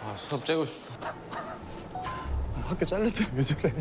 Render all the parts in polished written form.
아, 수업 째고 싶다. 학교 잘릴 때 왜 저래?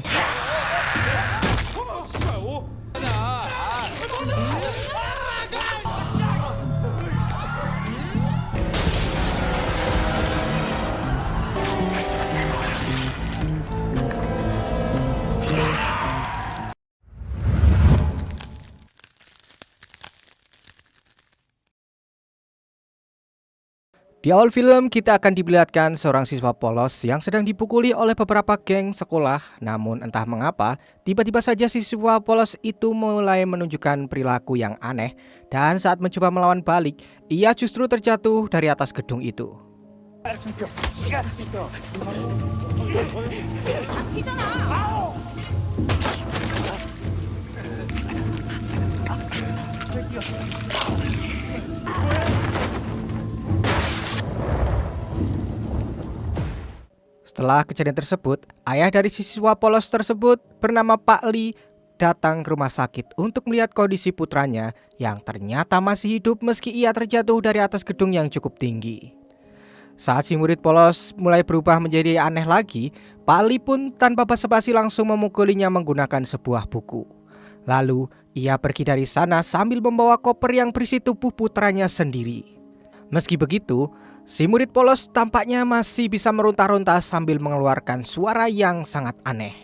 Di awal film kita akan diperlihatkan seorang siswa polos yang sedang dipukuli oleh beberapa geng sekolah. Namun entah mengapa tiba-tiba saja siswa polos itu mulai menunjukkan perilaku yang aneh. Dan saat mencoba melawan balik, ia justru terjatuh dari atas gedung itu. Setelah kejadian tersebut, ayah dari siswa polos tersebut bernama Pak Li datang ke rumah sakit untuk melihat kondisi putranya yang ternyata masih hidup meski ia terjatuh dari atas gedung yang cukup tinggi. Saat si murid polos mulai berubah menjadi aneh lagi, Pak Li pun tanpa basa-basi langsung memukulinya menggunakan sebuah buku. Lalu ia pergi dari sana sambil membawa koper yang berisi tubuh putranya sendiri. Meski begitu, si murid polos tampaknya masih bisa meronta-ronta sambil mengeluarkan suara yang sangat aneh.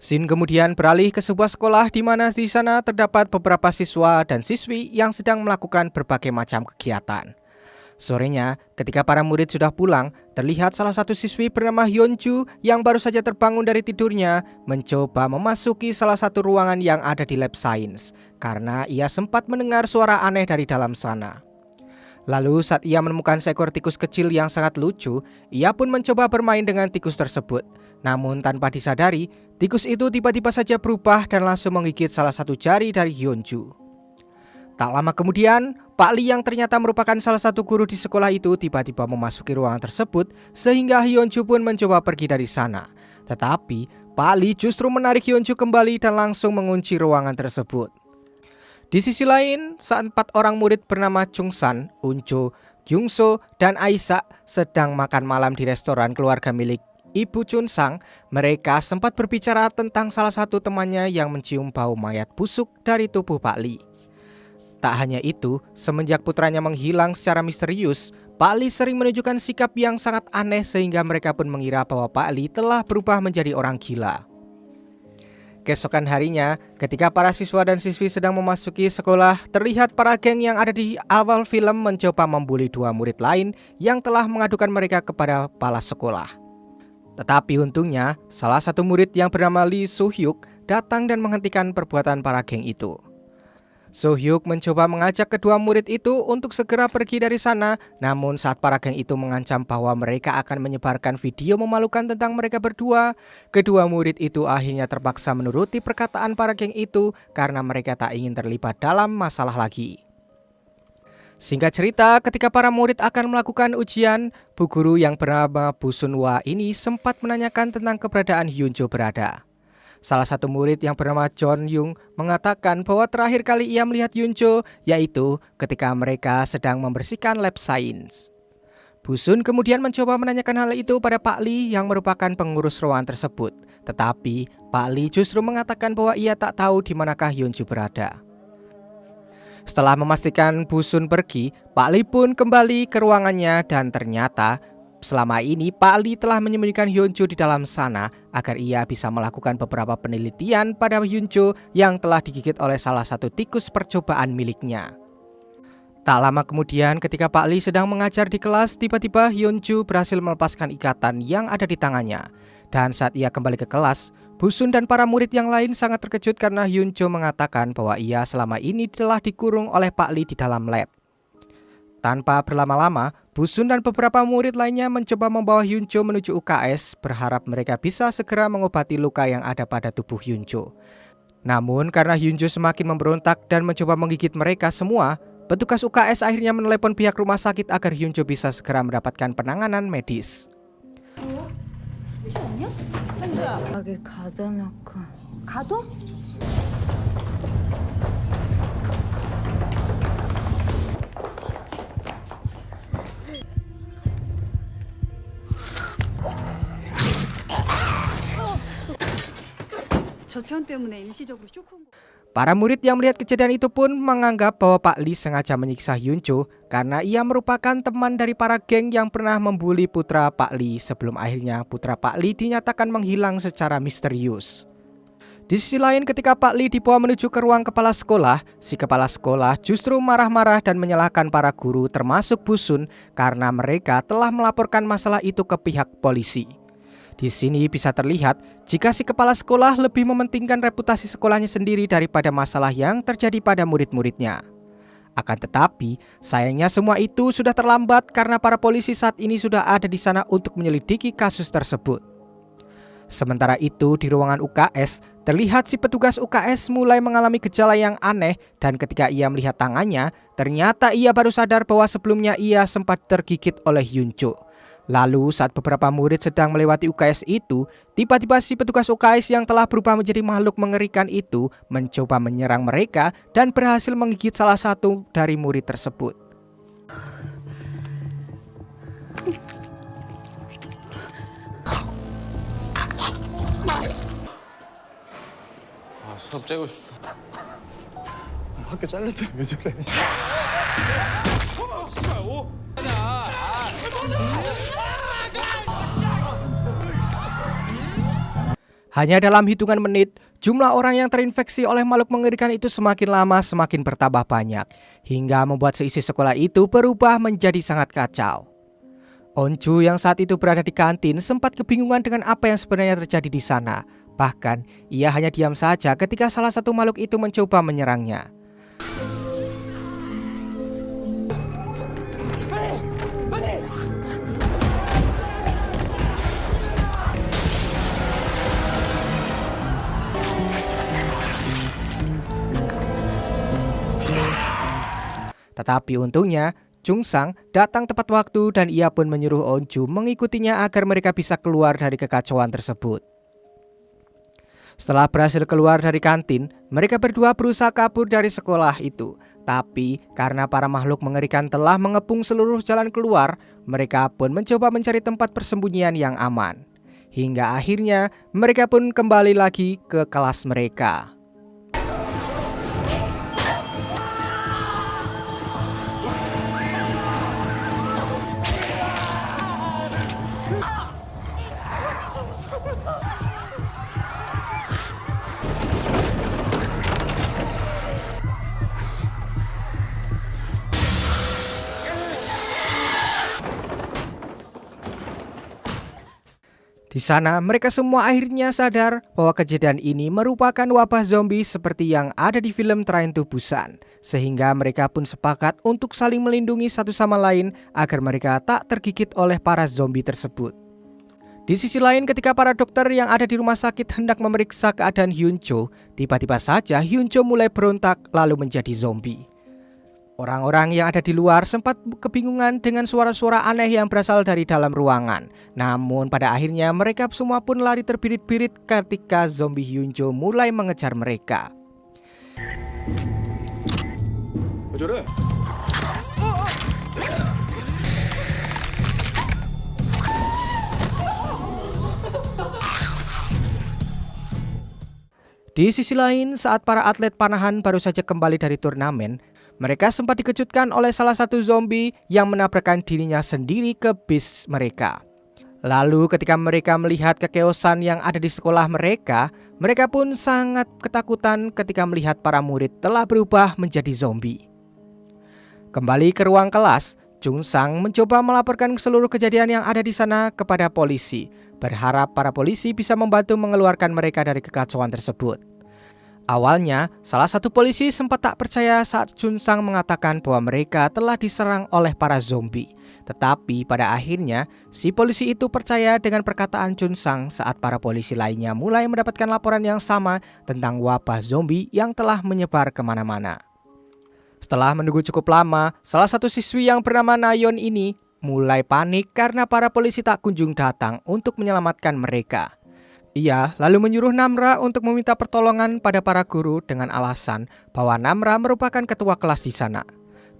Scene kemudian beralih ke sebuah sekolah di mana di sana terdapat beberapa siswa dan siswi yang sedang melakukan berbagai macam kegiatan. Sorenya, ketika para murid sudah pulang, terlihat salah satu siswi bernama Hyunju yang baru saja terbangun dari tidurnya mencoba memasuki salah satu ruangan yang ada di lab science karena ia sempat mendengar suara aneh dari dalam sana. Lalu saat ia menemukan seekor tikus kecil yang sangat lucu, ia pun mencoba bermain dengan tikus tersebut. Namun tanpa disadari, tikus itu tiba-tiba saja berubah dan langsung menggigit salah satu jari dari Hyunju. Tak lama kemudian, Pak Li yang ternyata merupakan salah satu guru di sekolah itu tiba-tiba memasuki ruangan tersebut sehingga Hyunju pun mencoba pergi dari sana. Tetapi Pak Li justru menarik Hyunju kembali dan langsung mengunci ruangan tersebut. Di sisi lain, saat 4 orang murid bernama Chungsan, Unjo, Gyungso, dan Aisa sedang makan malam di restoran keluarga milik Ibu Chunsang, mereka sempat berbicara tentang salah satu temannya yang mencium bau mayat busuk dari tubuh Pak Li. Tak hanya itu, semenjak putranya menghilang secara misterius, Pak Li sering menunjukkan sikap yang sangat aneh sehingga mereka pun mengira bahwa Pak Li telah berubah menjadi orang gila. Keesokan harinya, ketika para siswa dan siswi sedang memasuki sekolah, terlihat para geng yang ada di awal film mencoba membuli 2 murid lain yang telah mengadukan mereka kepada kepala sekolah. Tetapi untungnya, salah satu murid yang bernama Lee So-hyuk datang dan menghentikan perbuatan para geng itu. So-hyuk mencoba mengajak kedua murid itu untuk segera pergi dari sana, namun saat para geng itu mengancam bahwa mereka akan menyebarkan video memalukan tentang mereka berdua, kedua murid itu akhirnya terpaksa menuruti perkataan para geng itu karena mereka tak ingin terlibat dalam masalah lagi. Singkat cerita, ketika para murid akan melakukan ujian, bu guru yang bernama Bu Sunwa ini sempat menanyakan tentang keberadaan Hyunjo berada. Salah satu murid yang bernama John Young mengatakan bahwa terakhir kali ia melihat Hyunjo yaitu ketika mereka sedang membersihkan lab science. Bu Sun kemudian mencoba menanyakan hal itu pada Pak Li yang merupakan pengurus ruangan tersebut. Tetapi Pak Li justru mengatakan bahwa ia tak tahu di manakah Hyunjo berada. Setelah memastikan Bu Sun pergi, Pak Li pun kembali ke ruangannya dan ternyata selama ini Pak Li telah menyembunyikan Hyunjo di dalam sana agar ia bisa melakukan beberapa penelitian pada Hyunjo yang telah digigit oleh salah satu tikus percobaan miliknya. Tak lama kemudian ketika Pak Li sedang mengajar di kelas, tiba-tiba Hyunjo berhasil melepaskan ikatan yang ada di tangannya. Dan saat ia kembali ke kelas, Bu Sun dan para murid yang lain sangat terkejut karena Hyunjo mengatakan bahwa ia selama ini telah dikurung oleh Pak Li di dalam lab. Tanpa berlama-lama, Bu Sun dan beberapa murid lainnya mencoba membawa Hyunjo menuju UKS, berharap mereka bisa segera mengobati luka yang ada pada tubuh Hyunjo. Namun karena Hyunjo semakin memberontak dan mencoba menggigit mereka semua, petugas UKS akhirnya menelepon pihak rumah sakit agar Hyunjo bisa segera mendapatkan penanganan medis. 하게 가둬놓고 가둬? 저 체온 때문에 일시적으로 쇼크인 거. Para murid yang melihat kejadian itu pun menganggap bahwa Pak Lee sengaja menyiksa Hyunjo karena ia merupakan teman dari para geng yang pernah membuli putra Pak Lee sebelum akhirnya putra Pak Lee dinyatakan menghilang secara misterius. Di sisi lain, ketika Pak Lee dibawa menuju ke ruang kepala sekolah, si kepala sekolah justru marah-marah dan menyalahkan para guru termasuk Bu Sun karena mereka telah melaporkan masalah itu ke pihak polisi. Di sini bisa terlihat jika si kepala sekolah lebih mementingkan reputasi sekolahnya sendiri daripada masalah yang terjadi pada murid-muridnya. Akan tetapi, sayangnya semua itu sudah terlambat karena para polisi saat ini sudah ada di sana untuk menyelidiki kasus tersebut. Sementara itu, di ruangan UKS, terlihat si petugas UKS mulai mengalami gejala yang aneh dan ketika ia melihat tangannya, ternyata ia baru sadar bahwa sebelumnya ia sempat tergigit oleh Hyunjo. Lalu saat beberapa murid sedang melewati UKS itu, tiba-tiba si petugas UKS yang telah berubah menjadi makhluk mengerikan itu mencoba menyerang mereka dan berhasil menggigit salah satu dari murid tersebut. 수업 째고 싶다. 학교 잘렸다 왜 저래? Hanya dalam hitungan menit, jumlah orang yang terinfeksi oleh makhluk mengerikan itu semakin lama semakin bertambah banyak, hingga membuat seisi sekolah itu berubah menjadi sangat kacau. Onju yang saat itu berada di kantin sempat kebingungan dengan apa yang sebenarnya terjadi di sana. Bahkan, ia hanya diam saja ketika salah satu makhluk itu mencoba menyerangnya. Tetapi untungnya, Chung Sang datang tepat waktu dan ia pun menyuruh Onju mengikutinya agar mereka bisa keluar dari kekacauan tersebut. Setelah berhasil keluar dari kantin, mereka berdua berusaha kabur dari sekolah itu. Tapi karena para makhluk mengerikan telah mengepung seluruh jalan keluar, mereka pun mencoba mencari tempat persembunyian yang aman. Hingga akhirnya mereka pun kembali lagi ke kelas mereka. Di sana, mereka semua akhirnya sadar bahwa kejadian ini merupakan wabah zombie seperti yang ada di film Train to Busan. Sehingga mereka pun sepakat untuk saling melindungi satu sama lain agar mereka tak tergigit oleh para zombie tersebut. Di sisi lain, ketika para dokter yang ada di rumah sakit hendak memeriksa keadaan Hyunjo, tiba-tiba saja Hyunjo mulai berontak lalu menjadi zombie. Orang-orang yang ada di luar sempat kebingungan dengan suara-suara aneh yang berasal dari dalam ruangan. Namun pada akhirnya mereka semua pun lari terbirit-birit ketika zombie Hyunjo mulai mengejar mereka. 왜 저래? Di sisi lain, saat para atlet panahan baru saja kembali dari turnamen, mereka sempat dikejutkan oleh salah satu zombie yang menabrakkan dirinya sendiri ke bis mereka. Lalu ketika mereka melihat kekeosan yang ada di sekolah mereka, mereka pun sangat ketakutan ketika melihat para murid telah berubah menjadi zombie. Kembali ke ruang kelas, Chung Sang mencoba melaporkan seluruh kejadian yang ada di sana kepada polisi, berharap para polisi bisa membantu mengeluarkan mereka dari kekacauan tersebut. Awalnya, salah satu polisi sempat tak percaya saat Chung Sang mengatakan bahwa mereka telah diserang oleh para zombie. Tetapi pada akhirnya, si polisi itu percaya dengan perkataan Chung Sang saat para polisi lainnya mulai mendapatkan laporan yang sama tentang wabah zombie yang telah menyebar kemana-mana. Setelah menunggu cukup lama, salah satu siswi yang bernama Nayeon ini mulai panik karena para polisi tak kunjung datang untuk menyelamatkan mereka. Ia lalu menyuruh Namra untuk meminta pertolongan pada para guru dengan alasan bahwa Namra merupakan ketua kelas di sana.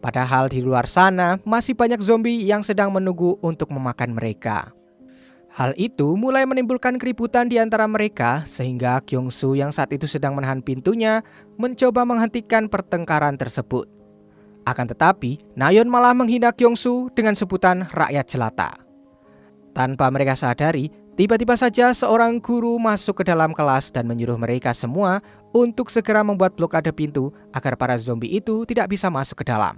Padahal di luar sana masih banyak zombie yang sedang menunggu untuk memakan mereka. Hal itu mulai menimbulkan keributan di antara mereka sehingga Kyung-soo yang saat itu sedang menahan pintunya mencoba menghentikan pertengkaran tersebut. Akan tetapi, Nayeon malah menghina Kyung-soo dengan sebutan rakyat jelata. Tanpa mereka sadari, tiba-tiba saja seorang guru masuk ke dalam kelas dan menyuruh mereka semua untuk segera membuat blokade pintu agar para zombie itu tidak bisa masuk ke dalam.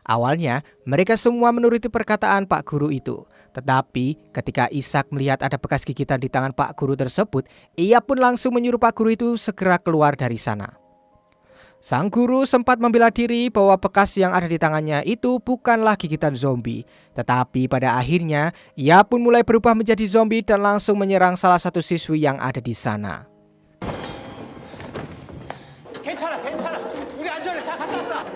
Awalnya, mereka semua menuruti perkataan Pak Guru itu. Tetapi, ketika Ishak melihat ada bekas gigitan di tangan Pak Guru tersebut, ia pun langsung menyuruh Pak Guru itu segera keluar dari sana. Sang guru sempat membela diri bahwa bekas yang ada di tangannya itu bukanlah gigitan zombie. Tetapi pada akhirnya, ia pun mulai berubah menjadi zombie dan langsung menyerang salah satu siswi yang ada di sana. 괜찮아. 우리 안전해. 잘 갔다 왔어.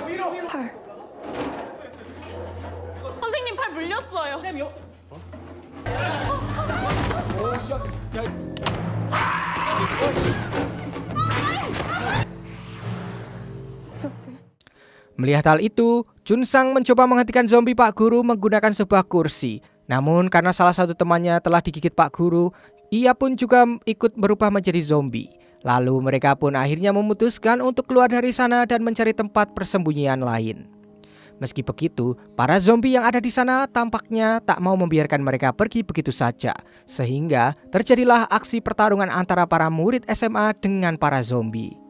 위로. 선생님 팔 물렸어요. Melihat hal itu, Junsang mencoba menghentikan zombie Pak Guru menggunakan sebuah kursi. Namun karena salah satu temannya telah digigit Pak Guru, ia pun juga ikut berubah menjadi zombie. Lalu mereka pun akhirnya memutuskan untuk keluar dari sana dan mencari tempat persembunyian lain. Meski begitu, para zombie yang ada di sana tampaknya tak mau membiarkan mereka pergi begitu saja. Sehingga terjadilah aksi pertarungan antara para murid SMA dengan para zombie.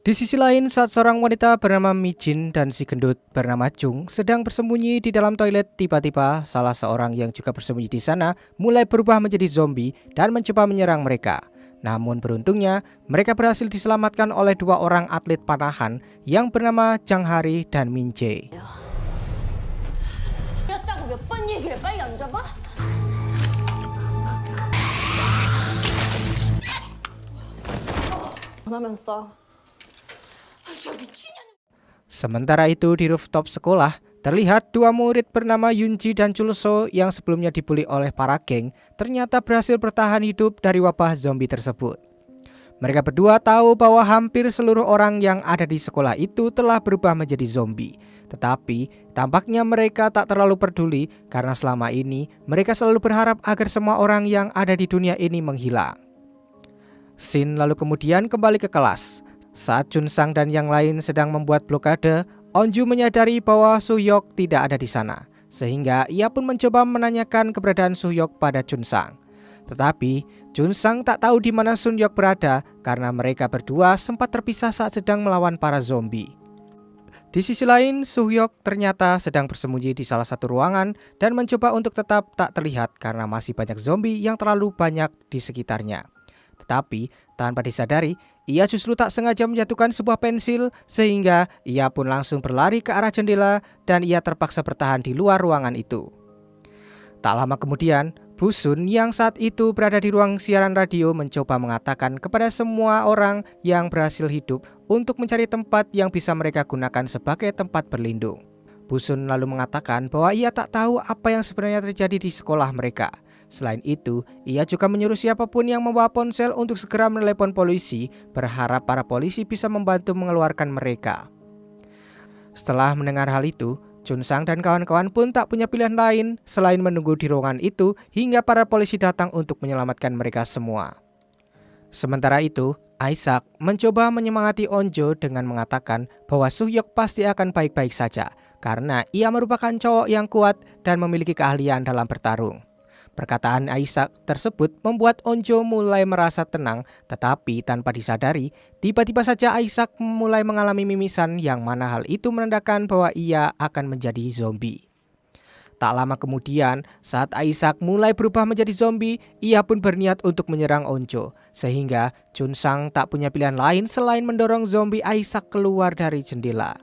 Di sisi lain, saat seorang wanita bernama Mijin dan si gendut bernama Chung sedang bersembunyi di dalam toilet, tiba-tiba salah seorang yang juga bersembunyi di sana mulai berubah menjadi zombie dan mencoba menyerang mereka. Namun beruntungnya, mereka berhasil diselamatkan oleh dua orang atlet panahan yang bernama Jang Hari dan Min Jae. 몇 번 얘기해. 빨리 앉아봐. 하면 싸. Sementara itu di rooftop sekolah, terlihat dua murid bernama Yunji dan Chulso yang sebelumnya dibully oleh para geng ternyata berhasil bertahan hidup dari wabah zombie tersebut. Mereka berdua tahu bahwa hampir seluruh orang yang ada di sekolah itu telah berubah menjadi zombie. Tetapi tampaknya mereka tak terlalu peduli karena selama ini mereka selalu berharap agar semua orang yang ada di dunia ini menghilang. Shin lalu kemudian kembali ke kelas. Saat Junsang dan yang lain sedang membuat blokade, Onju menyadari bahwa Suhyok tidak ada di sana. Sehingga ia pun mencoba menanyakan keberadaan Suhyok pada Junsang. Tetapi Junsang tak tahu di mana Suhyok berada karena mereka berdua sempat terpisah saat sedang melawan para zombie. Di sisi lain, Suhyok ternyata sedang bersembunyi di salah satu ruangan dan mencoba untuk tetap tak terlihat karena masih banyak zombie yang terlalu banyak di sekitarnya. Tetapi tanpa disadari, ia justru tak sengaja menjatuhkan sebuah pensil sehingga ia pun langsung berlari ke arah jendela dan ia terpaksa bertahan di luar ruangan itu. Tak lama kemudian, Busun yang saat itu berada di ruang siaran radio mencoba mengatakan kepada semua orang yang berhasil hidup untuk mencari tempat yang bisa mereka gunakan sebagai tempat berlindung. Busun lalu mengatakan bahwa ia tak tahu apa yang sebenarnya terjadi di sekolah mereka. Selain itu, ia juga menyuruh siapapun yang membawa ponsel untuk segera menelepon polisi, berharap para polisi bisa membantu mengeluarkan mereka. Setelah mendengar hal itu, Junsang dan kawan-kawan pun tak punya pilihan lain selain menunggu di ruangan itu hingga para polisi datang untuk menyelamatkan mereka semua. Sementara itu, Isaac mencoba menyemangati Onjo dengan mengatakan bahwa Suhyok pasti akan baik-baik saja karena ia merupakan cowok yang kuat dan memiliki keahlian dalam bertarung. Perkataan Isaac tersebut membuat Onjo mulai merasa tenang, tetapi tanpa disadari, tiba-tiba saja Isaac mulai mengalami mimisan yang mana hal itu menandakan bahwa ia akan menjadi zombie. Tak lama kemudian, saat Isaac mulai berubah menjadi zombie, ia pun berniat untuk menyerang Onjo. Sehingga Chun Sang tak punya pilihan lain selain mendorong zombie Isaac keluar dari jendela.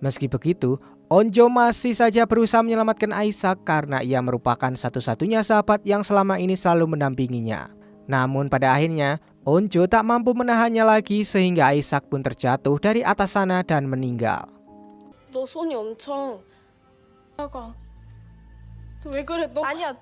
Meski begitu, Onjo masih saja berusaha menyelamatkan Isaac karena ia merupakan satu-satunya sahabat yang selama ini selalu mendampinginya. Namun pada akhirnya, Onjo tak mampu menahannya lagi sehingga Isaac pun terjatuh dari atas sana dan meninggal. 너 손이 엄청 작아. 너 왜 그래? 너 아니야.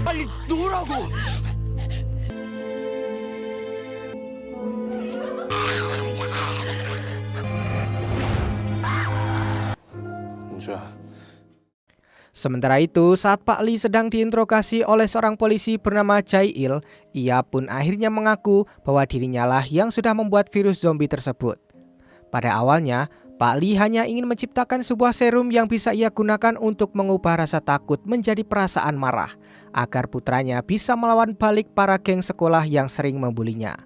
빨리 놓으라고. 은주야. Sementara itu, saat Pak Lee sedang diinterogasi oleh seorang polisi bernama Jae-il, ia pun akhirnya mengaku bahwa dirinya lah yang sudah membuat virus zombie tersebut. Pada awalnya, Pak Lee hanya ingin menciptakan sebuah serum yang bisa ia gunakan untuk mengubah rasa takut menjadi perasaan marah, agar putranya bisa melawan balik para geng sekolah yang sering membulinya.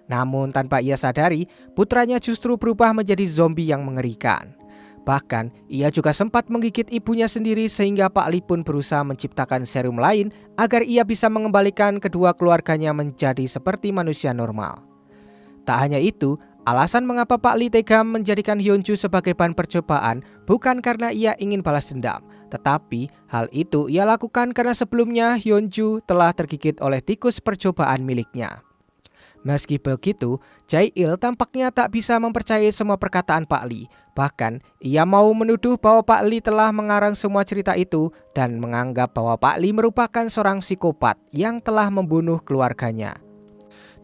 Namun tanpa ia sadari, putranya justru berubah menjadi zombie yang mengerikan. Bahkan, ia juga sempat menggigit ibunya sendiri sehingga Pak Lee pun berusaha menciptakan serum lain agar ia bisa mengembalikan kedua keluarganya menjadi seperti manusia normal. Tak hanya itu, alasan mengapa Pak Lee tega menjadikan Hyunju sebagai bahan percobaan bukan karena ia ingin balas dendam, tetapi hal itu ia lakukan karena sebelumnya Hyunju telah tergigit oleh tikus percobaan miliknya. Meski begitu, Jae-il tampaknya tak bisa mempercayai semua perkataan Pak Lee. Bahkan, ia mau menuduh bahwa Pak Lee telah mengarang semua cerita itu dan menganggap bahwa Pak Lee merupakan seorang psikopat yang telah membunuh keluarganya.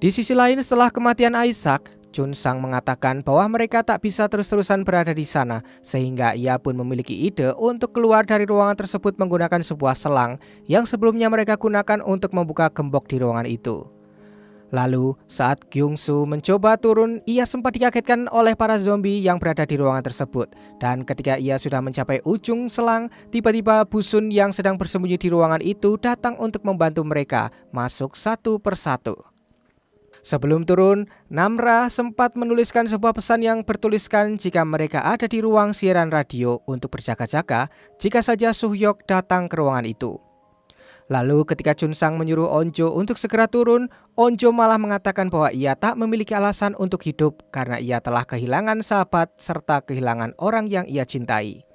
Di sisi lain, setelah kematian Isaac, Chun Sang mengatakan bahwa mereka tak bisa terus-terusan berada di sana, sehingga ia pun memiliki ide untuk keluar dari ruangan tersebut menggunakan sebuah selang yang sebelumnya mereka gunakan untuk membuka gembok di ruangan itu. Lalu, saat Kyung-soo mencoba turun, ia sempat dikagetkan oleh para zombie yang berada di ruangan tersebut. Dan ketika ia sudah mencapai ujung selang, tiba-tiba Busun yang sedang bersembunyi di ruangan itu datang untuk membantu mereka masuk satu persatu. Sebelum turun, Namra sempat menuliskan sebuah pesan yang bertuliskan jika mereka ada di ruang siaran radio untuk berjaga-jaga jika saja Soo-hyuk datang ke ruangan itu. Lalu ketika Chun Sang menyuruh Onjo untuk segera turun, Onjo malah mengatakan bahwa ia tak memiliki alasan untuk hidup karena ia telah kehilangan sahabat serta kehilangan orang yang ia cintai.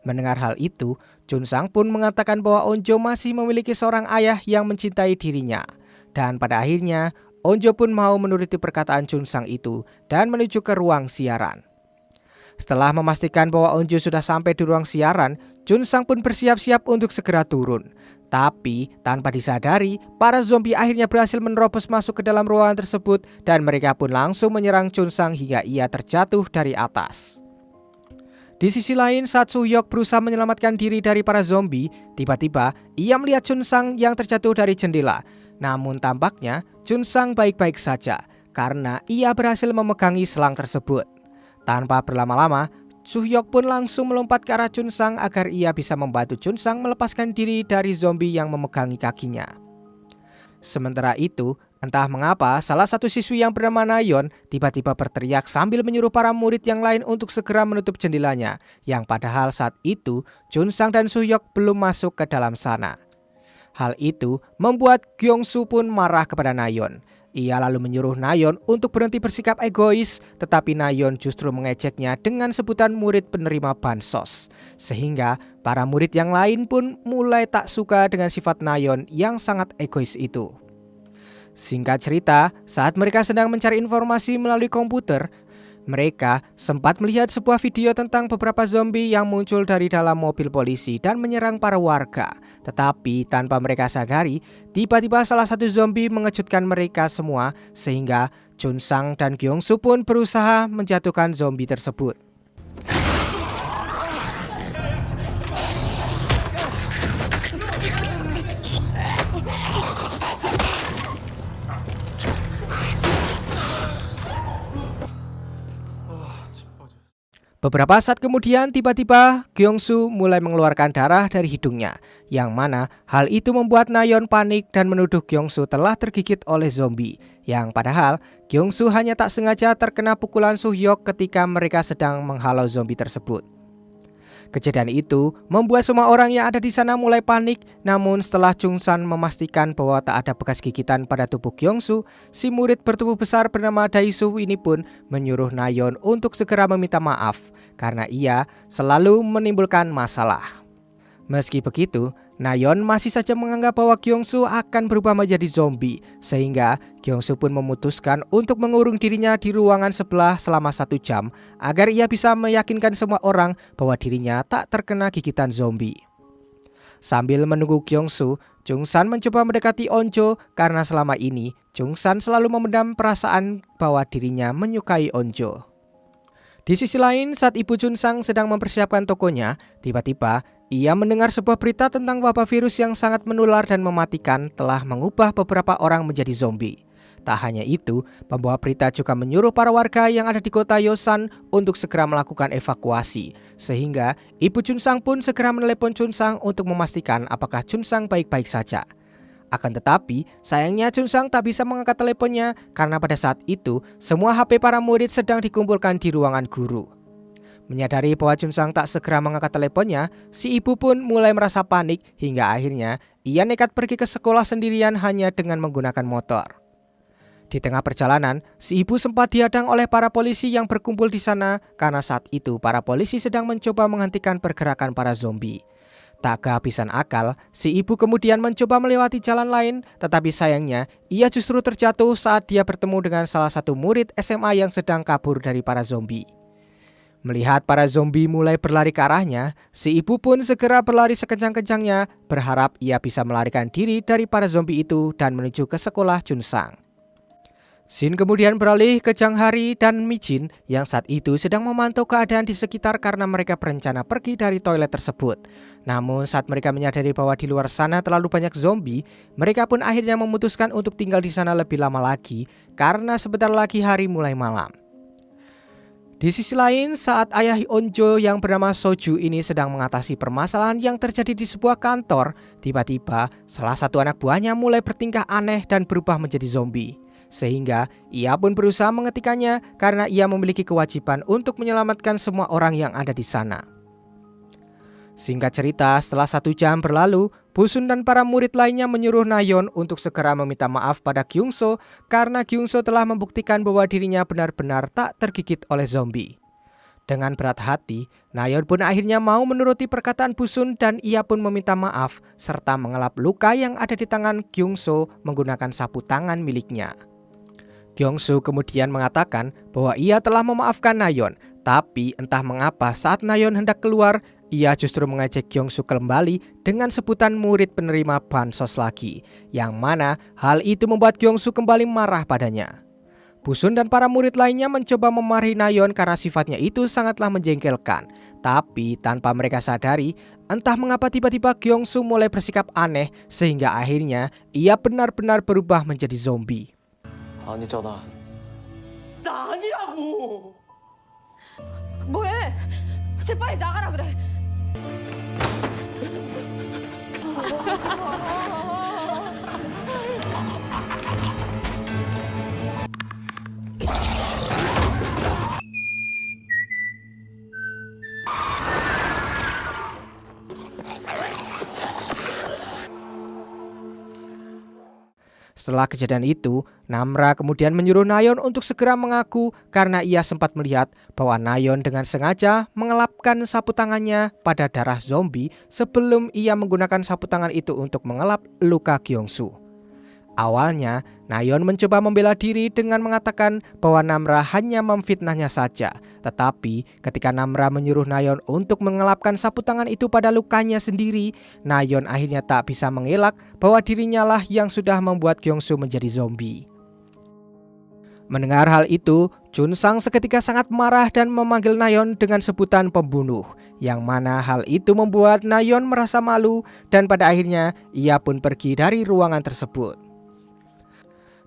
Mendengar hal itu, Chun Sang pun mengatakan bahwa Onjo masih memiliki seorang ayah yang mencintai dirinya. Dan pada akhirnya, Onjo pun mau menuruti perkataan Chun Sang itu dan menuju ke ruang siaran. Setelah memastikan bahwa Onjo sudah sampai di ruang siaran, Chun Sang pun bersiap-siap untuk segera turun. Tapi tanpa disadari, para zombie akhirnya berhasil menerobos masuk ke dalam ruangan tersebut dan mereka pun langsung menyerang Chun Sang hingga ia terjatuh dari atas. Di sisi lain, saat Soo-hyuk berusaha menyelamatkan diri dari para zombie, tiba-tiba ia melihat Chun Sang yang terjatuh dari jendela. Namun tampaknya Chun Sang baik-baik saja karena ia berhasil memegangi selang tersebut. Tanpa berlama-lama, Soo-hyuk pun langsung melompat ke arah Chun Sang agar ia bisa membantu Chun Sang melepaskan diri dari zombie yang memegangi kakinya. Sementara itu, entah mengapa salah satu siswi yang bernama Nayeon tiba-tiba berteriak sambil menyuruh para murid yang lain untuk segera menutup jendelanya, yang padahal saat itu Chun Sang dan Soo-hyuk belum masuk ke dalam sana. Hal itu membuat Kyung-soo pun marah kepada Nayeon. Ia lalu menyuruh Nayeon untuk berhenti bersikap egois, tetapi Nayeon justru mengejeknya dengan sebutan murid penerima bansos. Sehingga para murid yang lain pun mulai tak suka dengan sifat Nayeon yang sangat egois itu. Singkat cerita, saat mereka sedang mencari informasi melalui komputer, mereka sempat melihat sebuah video tentang beberapa zombie yang muncul dari dalam mobil polisi dan menyerang para warga. Tetapi tanpa mereka sadari, tiba-tiba salah satu zombie mengejutkan mereka semua sehingga Chun Sang dan Kyung-soo pun berusaha menjatuhkan zombie tersebut. Beberapa saat kemudian tiba-tiba Gyeongsu mulai mengeluarkan darah dari hidungnya, yang mana hal itu membuat Nayeon panik dan menuduh Gyeongsu telah tergigit oleh zombie, yang padahal Gyeongsu hanya tak sengaja terkena pukulan Soo-hyuk ketika mereka sedang menghalau zombie tersebut. Kejadian itu membuat semua orang yang ada di sana mulai panik, namun setelah Chungsan memastikan bahwa tak ada bekas gigitan pada tubuh Gyeongsu, si murid bertubuh besar bernama Dae-soo ini pun menyuruh Nayeon untuk segera meminta maaf karena ia selalu menimbulkan masalah. Meski begitu, Nayeon masih saja menganggap bahwa Gyeongsu akan berubah menjadi zombie, sehingga Gyeongsu pun memutuskan untuk mengurung dirinya di ruangan sebelah selama 1 jam agar ia bisa meyakinkan semua orang bahwa dirinya tak terkena gigitan zombie. Sambil menunggu Gyeongsu, Chungsan mencoba mendekati Onjo karena selama ini Chungsan selalu memendam perasaan bahwa dirinya menyukai Onjo. Di sisi lain, saat Ibu Chunsang sedang mempersiapkan tokonya, tiba-tiba ia mendengar sebuah berita tentang wabah virus yang sangat menular dan mematikan telah mengubah beberapa orang menjadi zombie. Tak hanya itu, pembawa berita juga menyuruh para warga yang ada di kota Yosan untuk segera melakukan evakuasi. Sehingga Ibu Chunsang pun segera menelepon Chunsang untuk memastikan apakah Chunsang baik-baik saja. Akan tetapi, sayangnya Chunsang tak bisa mengangkat teleponnya karena pada saat itu semua HP para murid sedang dikumpulkan di ruangan guru. Menyadari bahwa Chunsang tak segera mengangkat teleponnya, si ibu pun mulai merasa panik hingga akhirnya ia nekat pergi ke sekolah sendirian hanya dengan menggunakan motor. Di tengah perjalanan, si ibu sempat dihadang oleh para polisi yang berkumpul di sana karena saat itu para polisi sedang mencoba menghentikan pergerakan para zombie. Tak kehabisan akal, si ibu kemudian mencoba melewati jalan lain, tetapi sayangnya ia justru terjatuh saat dia bertemu dengan salah satu murid SMA yang sedang kabur dari para zombie. Melihat para zombie mulai berlari ke arahnya, si ibu pun segera berlari sekencang-kencangnya, berharap ia bisa melarikan diri dari para zombie itu dan menuju ke sekolah Chunsang. Scene kemudian beralih ke Jang Hari dan Mi-jin yang saat itu sedang memantau keadaan di sekitar karena mereka berencana pergi dari toilet tersebut. Namun saat mereka menyadari bahwa di luar sana terlalu banyak zombie, mereka pun akhirnya memutuskan untuk tinggal di sana lebih lama lagi karena sebentar lagi hari mulai malam. Di sisi lain, saat ayah Onjo yang bernama Soju ini sedang mengatasi permasalahan yang terjadi di sebuah kantor, tiba-tiba salah satu anak buahnya mulai bertingkah aneh dan berubah menjadi zombie. Sehingga ia pun berusaha menghentikannya karena ia memiliki kewajiban untuk menyelamatkan semua orang yang ada di sana. Singkat cerita, setelah 1 jam berlalu, Busun dan para murid lainnya menyuruh Nayeon untuk segera meminta maaf pada Gyeongso karena Gyeongso telah membuktikan bahwa dirinya benar-benar tak tergigit oleh zombie. Dengan berat hati, Nayeon pun akhirnya mau menuruti perkataan Busun dan ia pun meminta maaf serta mengelap luka yang ada di tangan Gyeongso menggunakan sapu tangan miliknya. Gyeongsu kemudian mengatakan bahwa ia telah memaafkan Nayeon, tapi entah mengapa saat Nayeon hendak keluar, ia justru mengejek Gyeongsu kembali dengan sebutan murid penerima bansos lagi, yang mana hal itu membuat Gyeongsu kembali marah padanya. Busun dan para murid lainnya mencoba memarahi Nayeon karena sifatnya itu sangatlah menjengkelkan, tapi tanpa mereka sadari, entah mengapa tiba-tiba Gyeongsu mulai bersikap aneh sehingga akhirnya ia benar-benar berubah menjadi zombie. 아니잖아. 나 아니라고. 뭐해? 쟤 빨리 나가라 그래. Setelah kejadian itu, Namra kemudian menyuruh Nayeon untuk segera mengaku karena ia sempat melihat bahwa Nayeon dengan sengaja mengelapkan sapu tangannya pada darah zombie sebelum ia menggunakan sapu tangan itu untuk mengelap luka Gyeongsu. Awalnya, Nayeon mencoba membela diri dengan mengatakan bahwa Namra hanya memfitnahnya saja. Tetapi ketika Namra menyuruh Nayeon untuk mengelapkan sapu tangan itu pada lukanya sendiri, Nayeon akhirnya tak bisa mengelak bahwa dirinya lah yang sudah membuat Gyeongsu menjadi zombie. Mendengar hal itu, Chunsang seketika sangat marah dan memanggil Nayeon dengan sebutan pembunuh, yang mana hal itu membuat Nayeon merasa malu dan pada akhirnya ia pun pergi dari ruangan tersebut.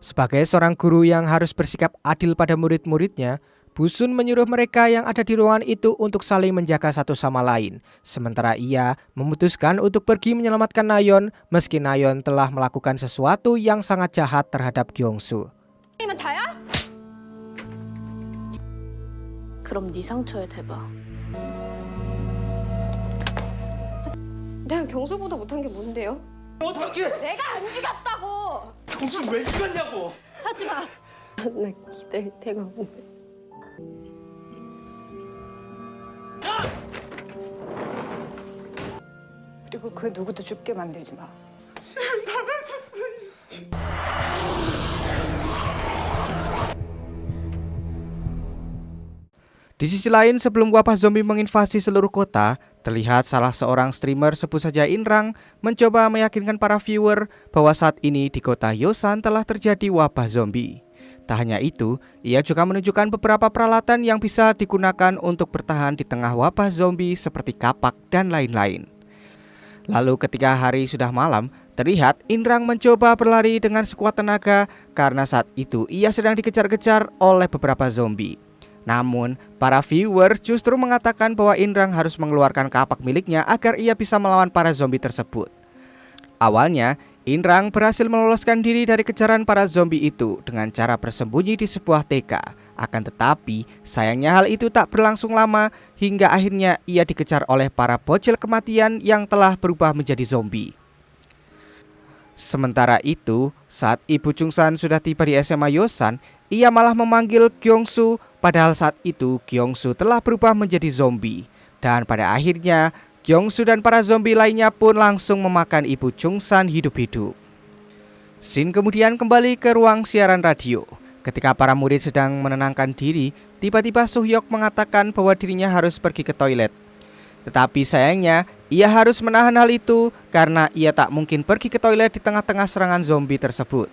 Sebagai seorang guru yang harus bersikap adil pada murid-muridnya, Busun menyuruh mereka yang ada di ruangan itu untuk saling menjaga satu sama lain. Sementara ia memutuskan untuk pergi menyelamatkan Nayeon meski Nayeon telah melakukan sesuatu yang sangat jahat terhadap Kyung-soo. 이면 다야? 그럼 네 상처에 대봐. 내가 경수보다 못한 게 뭔데요? 어떻게? 내가 안 죽였다고! 경수 왜 죽였냐고? 하지 마! 나 기댈 데가 없네. 그리고 그 누구도 죽게 만들지 마. Di sisi lain, sebelum wabah zombie menginvasi seluruh kota, terlihat salah seorang streamer sebut saja Inrang mencoba meyakinkan para viewer bahwa saat ini di kota Yosan telah terjadi wabah zombie. Tak hanya itu, ia juga menunjukkan beberapa peralatan yang bisa digunakan untuk bertahan di tengah wabah zombie seperti kapak dan lain-lain. Lalu ketika hari sudah malam, terlihat Inrang mencoba berlari dengan sekuat tenaga karena saat itu ia sedang dikejar-kejar oleh beberapa zombie. Namun, para viewer justru mengatakan bahwa Inrang harus mengeluarkan kapak miliknya agar ia bisa melawan para zombie tersebut. Awalnya, Inrang berhasil meloloskan diri dari kejaran para zombie itu dengan cara bersembunyi di sebuah TK. Akan tetapi, sayangnya hal itu tak berlangsung lama hingga akhirnya ia dikejar oleh para bocil kematian yang telah berubah menjadi zombie. Sementara itu, saat Ibu Chungsan sudah tiba di SMA Yosan, ia malah memanggil Kyung-soo. Padahal saat itu Kyung-soo telah berubah menjadi zombie. Dan pada akhirnya Kyung-soo dan para zombie lainnya pun langsung memakan Ibu Chungsan hidup-hidup. Scene kemudian kembali ke ruang siaran radio. Ketika para murid sedang menenangkan diri, tiba-tiba Soo-hyuk mengatakan bahwa dirinya harus pergi ke toilet. Tetapi sayangnya ia harus menahan hal itu karena ia tak mungkin pergi ke toilet di tengah-tengah serangan zombie tersebut.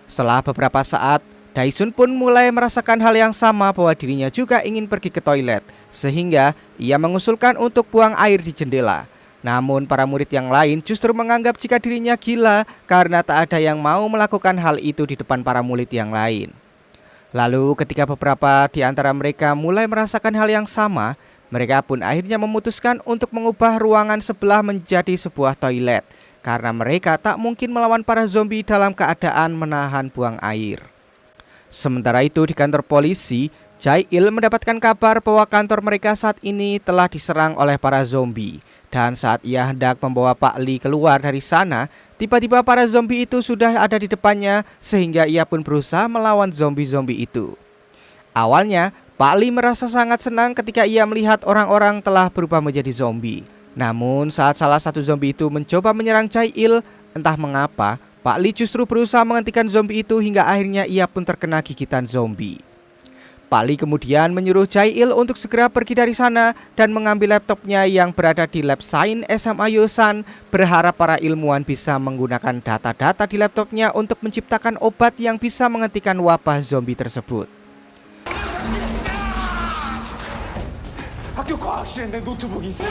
Setelah beberapa saat, Daesun pun mulai merasakan hal yang sama bahwa dirinya juga ingin pergi ke toilet, sehingga ia mengusulkan untuk buang air di jendela. Namun para murid yang lain justru menganggap jika dirinya gila karena tak ada yang mau melakukan hal itu di depan para murid yang lain. Lalu ketika beberapa di antara mereka mulai merasakan hal yang sama, mereka pun akhirnya memutuskan untuk mengubah ruangan sebelah menjadi sebuah toilet karena mereka tak mungkin melawan para zombie dalam keadaan menahan buang air. Sementara itu di kantor polisi, Jae-il mendapatkan kabar bahwa kantor mereka saat ini telah diserang oleh para zombie. Dan saat ia hendak membawa Pak Lee keluar dari sana, tiba-tiba para zombie itu sudah ada di depannya sehingga ia pun berusaha melawan zombie-zombie itu. Awalnya, Pak Lee merasa sangat senang ketika ia melihat orang-orang telah berubah menjadi zombie. Namun saat salah satu zombie itu mencoba menyerang Jae-il, entah mengapa Pak Lee justru berusaha menghentikan zombie itu hingga akhirnya ia pun terkena gigitan zombie. Pak Lee kemudian menyuruh Jae-il untuk segera pergi dari sana dan mengambil laptopnya yang berada di lab sains SMA Yosan, berharap para ilmuwan bisa menggunakan data-data di laptopnya untuk menciptakan obat yang bisa menghentikan wabah zombie tersebut. 학교 과학실에 내 노트북이 있어.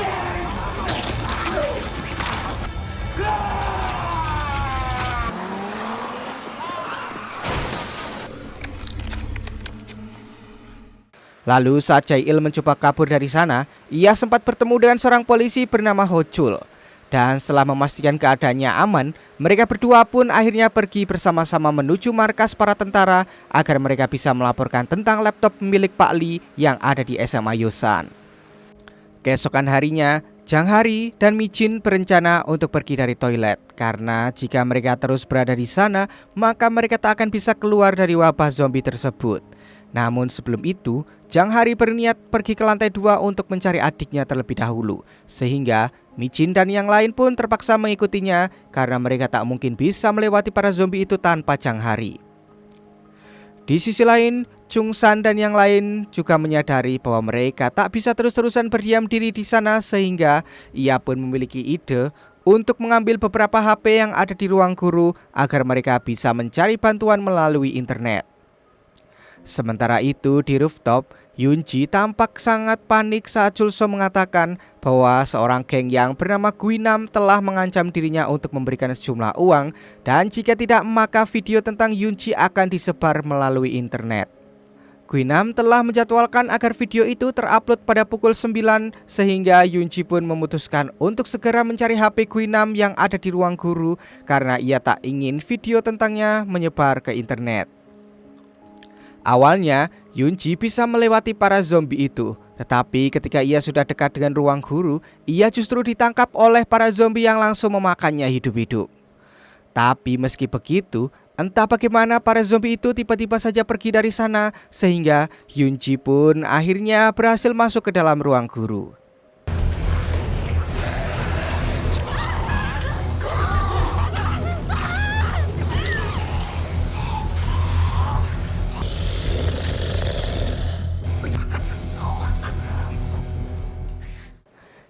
Lalu saat Jae-il mencoba kabur dari sana, ia sempat bertemu dengan seorang polisi bernama Ho-chul. Dan setelah memastikan keadaannya aman, mereka berdua pun akhirnya pergi bersama-sama menuju markas para tentara agar mereka bisa melaporkan tentang laptop milik Pak Lee yang ada di SMA Yosan. Keesokan harinya, Jang Hari dan Mi-jin berencana untuk pergi dari toilet karena jika mereka terus berada di sana, maka mereka tak akan bisa keluar dari wabah zombie tersebut. Namun sebelum itu, Jang Hari berniat pergi ke lantai 2 untuk mencari adiknya terlebih dahulu, sehingga Mi-jin dan yang lain pun terpaksa mengikutinya karena mereka tak mungkin bisa melewati para zombie itu tanpa Jang Hari. Di sisi lain, Chungsan dan yang lain juga menyadari bahwa mereka tak bisa terus-terusan berdiam diri di sana sehingga ia pun memiliki ide untuk mengambil beberapa HP yang ada di ruang guru agar mereka bisa mencari bantuan melalui internet. Sementara itu di rooftop, Yoonji tampak sangat panik saat Chul-soo mengatakan bahwa seorang geng yang bernama Guinam telah mengancam dirinya untuk memberikan sejumlah uang dan jika tidak maka video tentang Yoonji akan disebar melalui internet. Guinam telah menjadwalkan agar video itu terupload pada pukul 9 sehingga Yunji pun memutuskan untuk segera mencari HP Guinam yang ada di ruang guru karena ia tak ingin video tentangnya menyebar ke internet. Awalnya Yunji bisa melewati para zombie itu, tetapi ketika ia sudah dekat dengan ruang guru, ia justru ditangkap oleh para zombie yang langsung memakannya hidup-hidup. Tapi meski begitu, entah bagaimana para zombie itu tiba-tiba saja pergi dari sana sehingga Yunji pun akhirnya berhasil masuk ke dalam ruang guru.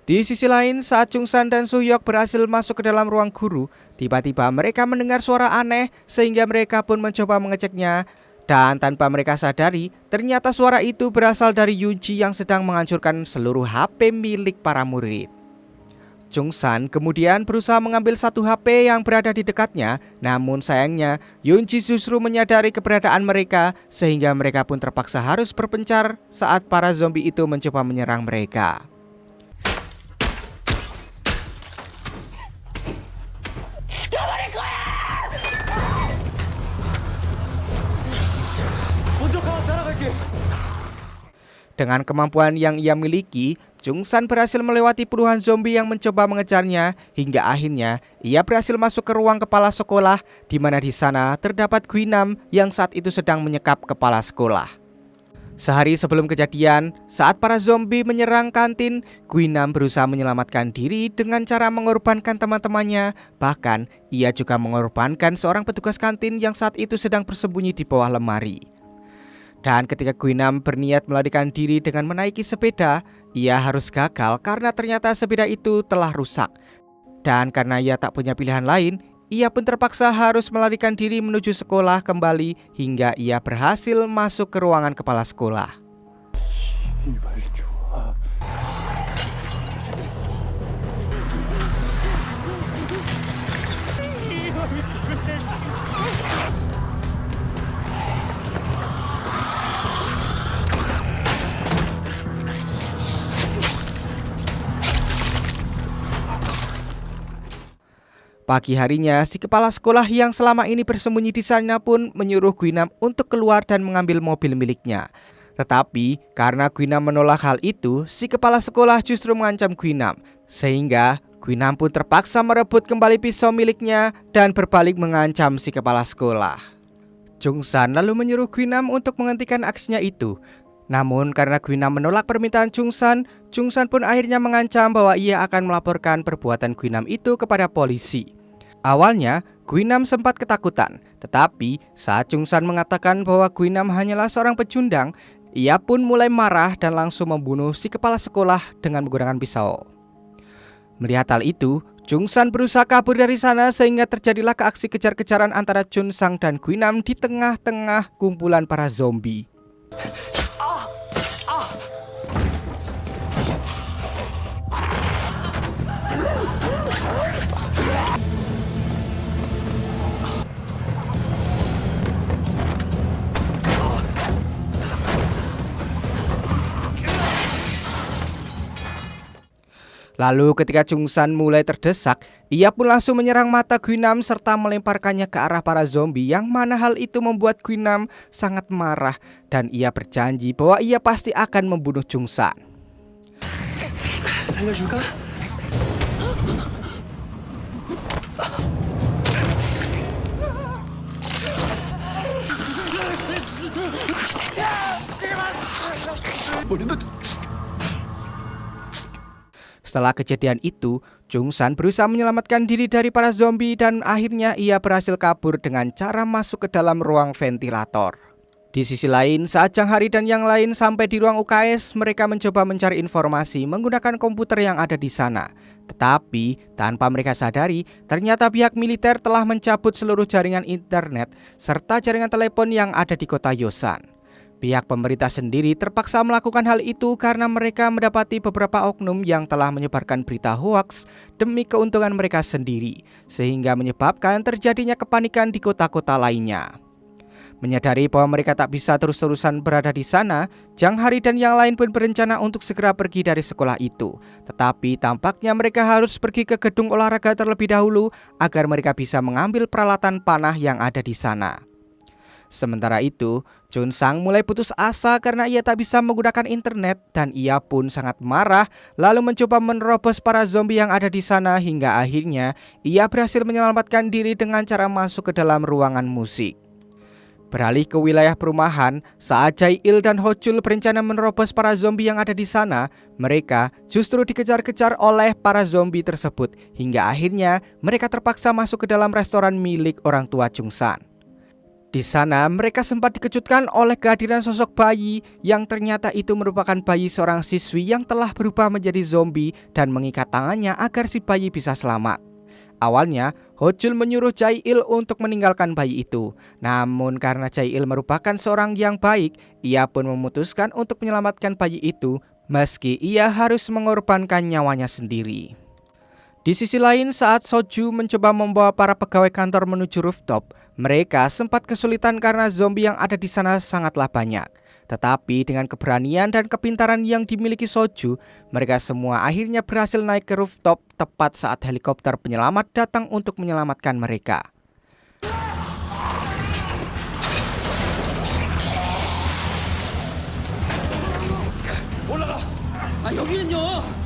Di sisi lain, saat Chungsan dan Soo-hyuk berhasil masuk ke dalam ruang guru, tiba-tiba mereka mendengar suara aneh sehingga mereka pun mencoba mengeceknya. Dan tanpa mereka sadari, ternyata suara itu berasal dari Yunji yang sedang menghancurkan seluruh HP milik para murid. Chungsan kemudian berusaha mengambil satu HP yang berada di dekatnya, namun sayangnya Yunji justru menyadari keberadaan mereka sehingga mereka pun terpaksa harus berpencar saat para zombie itu mencoba menyerang mereka. Dengan kemampuan yang ia miliki, Chungsan berhasil melewati puluhan zombie yang mencoba mengejarnya hingga akhirnya ia berhasil masuk ke ruang kepala sekolah di mana di sana terdapat Guinam yang saat itu sedang menyekap kepala sekolah. Sehari sebelum kejadian, saat para zombie menyerang kantin, Guinam berusaha menyelamatkan diri dengan cara mengorbankan teman-temannya. Bahkan, ia juga mengorbankan seorang petugas kantin yang saat itu sedang bersembunyi di bawah lemari. Dan ketika Guinam berniat melarikan diri dengan menaiki sepeda, ia harus gagal karena ternyata sepeda itu telah rusak. Dan karena ia tak punya pilihan lain, ia pun terpaksa harus melarikan diri menuju sekolah kembali hingga ia berhasil masuk ke ruangan kepala sekolah. Pagi harinya, si kepala sekolah yang selama ini bersembunyi di sana pun menyuruh Guinam untuk keluar dan mengambil mobil miliknya. Tetapi karena Guinam menolak hal itu, si kepala sekolah justru mengancam Guinam. Sehingga Guinam pun terpaksa merebut kembali pisau miliknya dan berbalik mengancam si kepala sekolah. Chungsan lalu menyuruh Guinam untuk menghentikan aksinya itu. Namun karena Guinam menolak permintaan Chungsan, Chungsan pun akhirnya mengancam bahwa ia akan melaporkan perbuatan Guinam itu kepada polisi. Awalnya, Guinam sempat ketakutan, tetapi saat Chungsan mengatakan bahwa Guinam hanyalah seorang pecundang, ia pun mulai marah dan langsung membunuh si kepala sekolah dengan menggunakan pisau. Melihat hal itu, Chungsan berusaha kabur dari sana sehingga terjadilah aksi kejar-kejaran antara Chungsang dan Guinam di tengah-tengah kumpulan para zombie. Lalu ketika Chungsan mulai terdesak, ia pun langsung menyerang mata Guinam serta melemparkannya ke arah para zombie yang mana hal itu membuat Guinam sangat marah dan ia berjanji bahwa ia pasti akan membunuh Chungsan. Setelah kejadian itu, Chungsan berusaha menyelamatkan diri dari para zombie dan akhirnya ia berhasil kabur dengan cara masuk ke dalam ruang ventilator. Di sisi lain, saat Jang Hari dan yang lain sampai di ruang UKS, mereka mencoba mencari informasi menggunakan komputer yang ada di sana. Tetapi, tanpa mereka sadari, ternyata pihak militer telah mencabut seluruh jaringan internet serta jaringan telepon yang ada di kota Yosan. Pihak pemerintah sendiri terpaksa melakukan hal itu karena mereka mendapati beberapa oknum yang telah menyebarkan berita hoaks demi keuntungan mereka sendiri, sehingga menyebabkan terjadinya kepanikan di kota-kota lainnya. Menyadari bahwa mereka tak bisa terus-terusan berada di sana, Jang Hari dan yang lain pun berencana untuk segera pergi dari sekolah itu. Tetapi tampaknya mereka harus pergi ke gedung olahraga terlebih dahulu agar mereka bisa mengambil peralatan panah yang ada di sana. Sementara itu, Chun Sang mulai putus asa karena ia tak bisa menggunakan internet dan ia pun sangat marah lalu mencoba menerobos para zombie yang ada di sana hingga akhirnya ia berhasil menyelamatkan diri dengan cara masuk ke dalam ruangan musik. Beralih ke wilayah perumahan, saat Jae-il dan Ho-chul berencana menerobos para zombie yang ada di sana, mereka justru dikejar-kejar oleh para zombie tersebut hingga akhirnya mereka terpaksa masuk ke dalam restoran milik orang tua Chung San. Di sana mereka sempat dikejutkan oleh kehadiran sosok bayi yang ternyata itu merupakan bayi seorang siswi yang telah berubah menjadi zombie dan mengikat tangannya agar si bayi bisa selamat. Awalnya, Ho-chul menyuruh Jae-il untuk meninggalkan bayi itu. Namun karena Jae-il merupakan seorang yang baik, ia pun memutuskan untuk menyelamatkan bayi itu meski ia harus mengorbankan nyawanya sendiri. Di sisi lain, saat Soju mencoba membawa para pegawai kantor menuju rooftop, mereka sempat kesulitan karena zombie yang ada di sana sangatlah banyak. Tetapi dengan keberanian dan kepintaran yang dimiliki Soju, mereka semua akhirnya berhasil naik ke rooftop tepat saat helikopter penyelamat datang untuk menyelamatkan mereka. 올라가. 여기는요.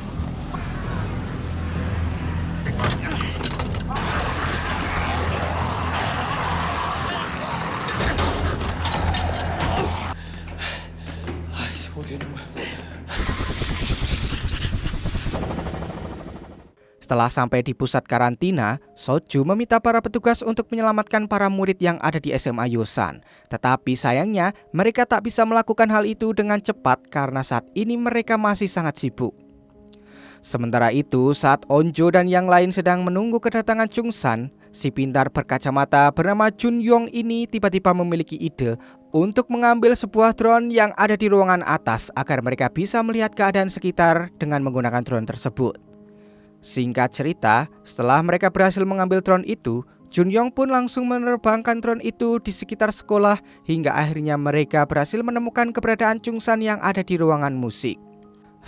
어디 있는 거야? Setelah sampai di pusat karantina, Soju meminta para petugas untuk menyelamatkan para murid yang ada di SMA Yosan. Tetapi sayangnya, mereka tak bisa melakukan hal itu dengan cepat karena saat ini mereka masih sangat sibuk. Sementara itu, saat Onjo dan yang lain sedang menunggu kedatangan Chung San, si pintar berkacamata bernama Jun Yong ini tiba-tiba memiliki ide untuk mengambil sebuah drone yang ada di ruangan atas agar mereka bisa melihat keadaan sekitar dengan menggunakan drone tersebut. Singkat cerita, setelah mereka berhasil mengambil drone itu, Jun Yong pun langsung menerbangkan drone itu di sekitar sekolah hingga akhirnya mereka berhasil menemukan keberadaan Chung San yang ada di ruangan musik.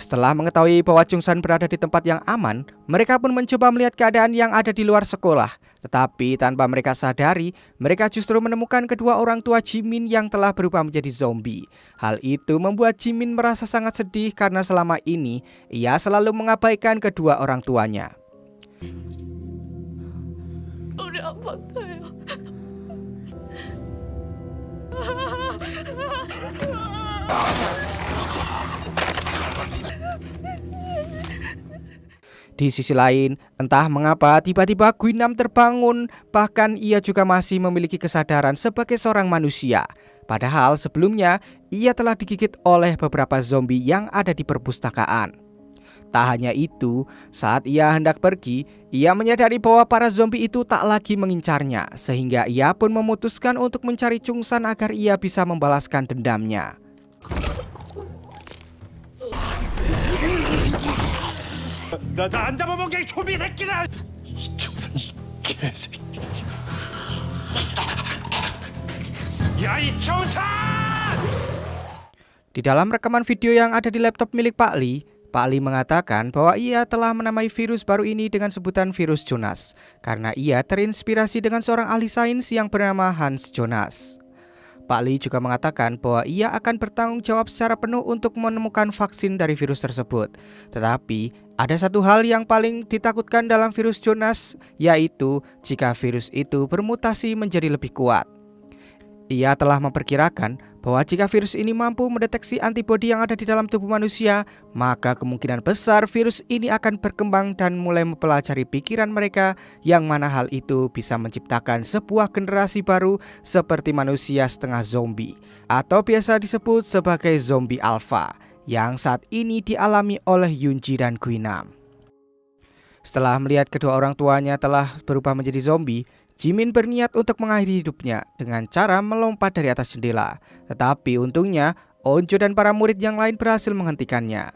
Setelah mengetahui bahwa Chung San berada di tempat yang aman, mereka pun mencoba melihat keadaan yang ada di luar sekolah. Tetapi tanpa mereka sadari, mereka justru menemukan kedua orang tua Jimin yang telah berubah menjadi zombie. Hal itu membuat Jimin merasa sangat sedih karena selama ini ia selalu mengabaikan kedua orang tuanya. 우리 아팠어요. Di sisi lain, entah mengapa tiba-tiba Guinam terbangun, bahkan ia juga masih memiliki kesadaran sebagai seorang manusia. Padahal sebelumnya ia telah digigit oleh beberapa zombie yang ada di perpustakaan. Tak hanya itu, saat ia hendak pergi, ia menyadari bahwa para zombie itu tak lagi mengincarnya, sehingga ia pun memutuskan untuk mencari Chung San agar ia bisa membalaskan dendamnya. 나 안 잡아먹게 초비 새끼가. 이청선 이 개새끼. 야 이청선! Di dalam rekaman video yang ada di laptop milik Pak Lee mengatakan bahwa ia telah menamai virus baru ini dengan sebutan virus Jonas karena ia terinspirasi dengan seorang ahli sains yang bernama Hans Jonas. Pak Lee juga mengatakan bahwa ia akan bertanggung jawab secara penuh untuk menemukan vaksin dari virus tersebut. Tetapi ada satu hal yang paling ditakutkan dalam virus Jonas, yaitu jika virus itu bermutasi menjadi lebih kuat. Ia telah memperkirakan bahwa jika virus ini mampu mendeteksi antibodi yang ada di dalam tubuh manusia, maka kemungkinan besar virus ini akan berkembang dan mulai mempelajari pikiran mereka, yang mana hal itu bisa menciptakan sebuah generasi baru seperti manusia setengah zombie, atau biasa disebut sebagai zombie alpha, yang saat ini dialami oleh Yoonji dan Guinam. Setelah melihat kedua orang tuanya telah berubah menjadi zombie, Jimin berniat untuk mengakhiri hidupnya dengan cara melompat dari atas jendela. Tetapi untungnya, Onjo dan para murid yang lain berhasil menghentikannya.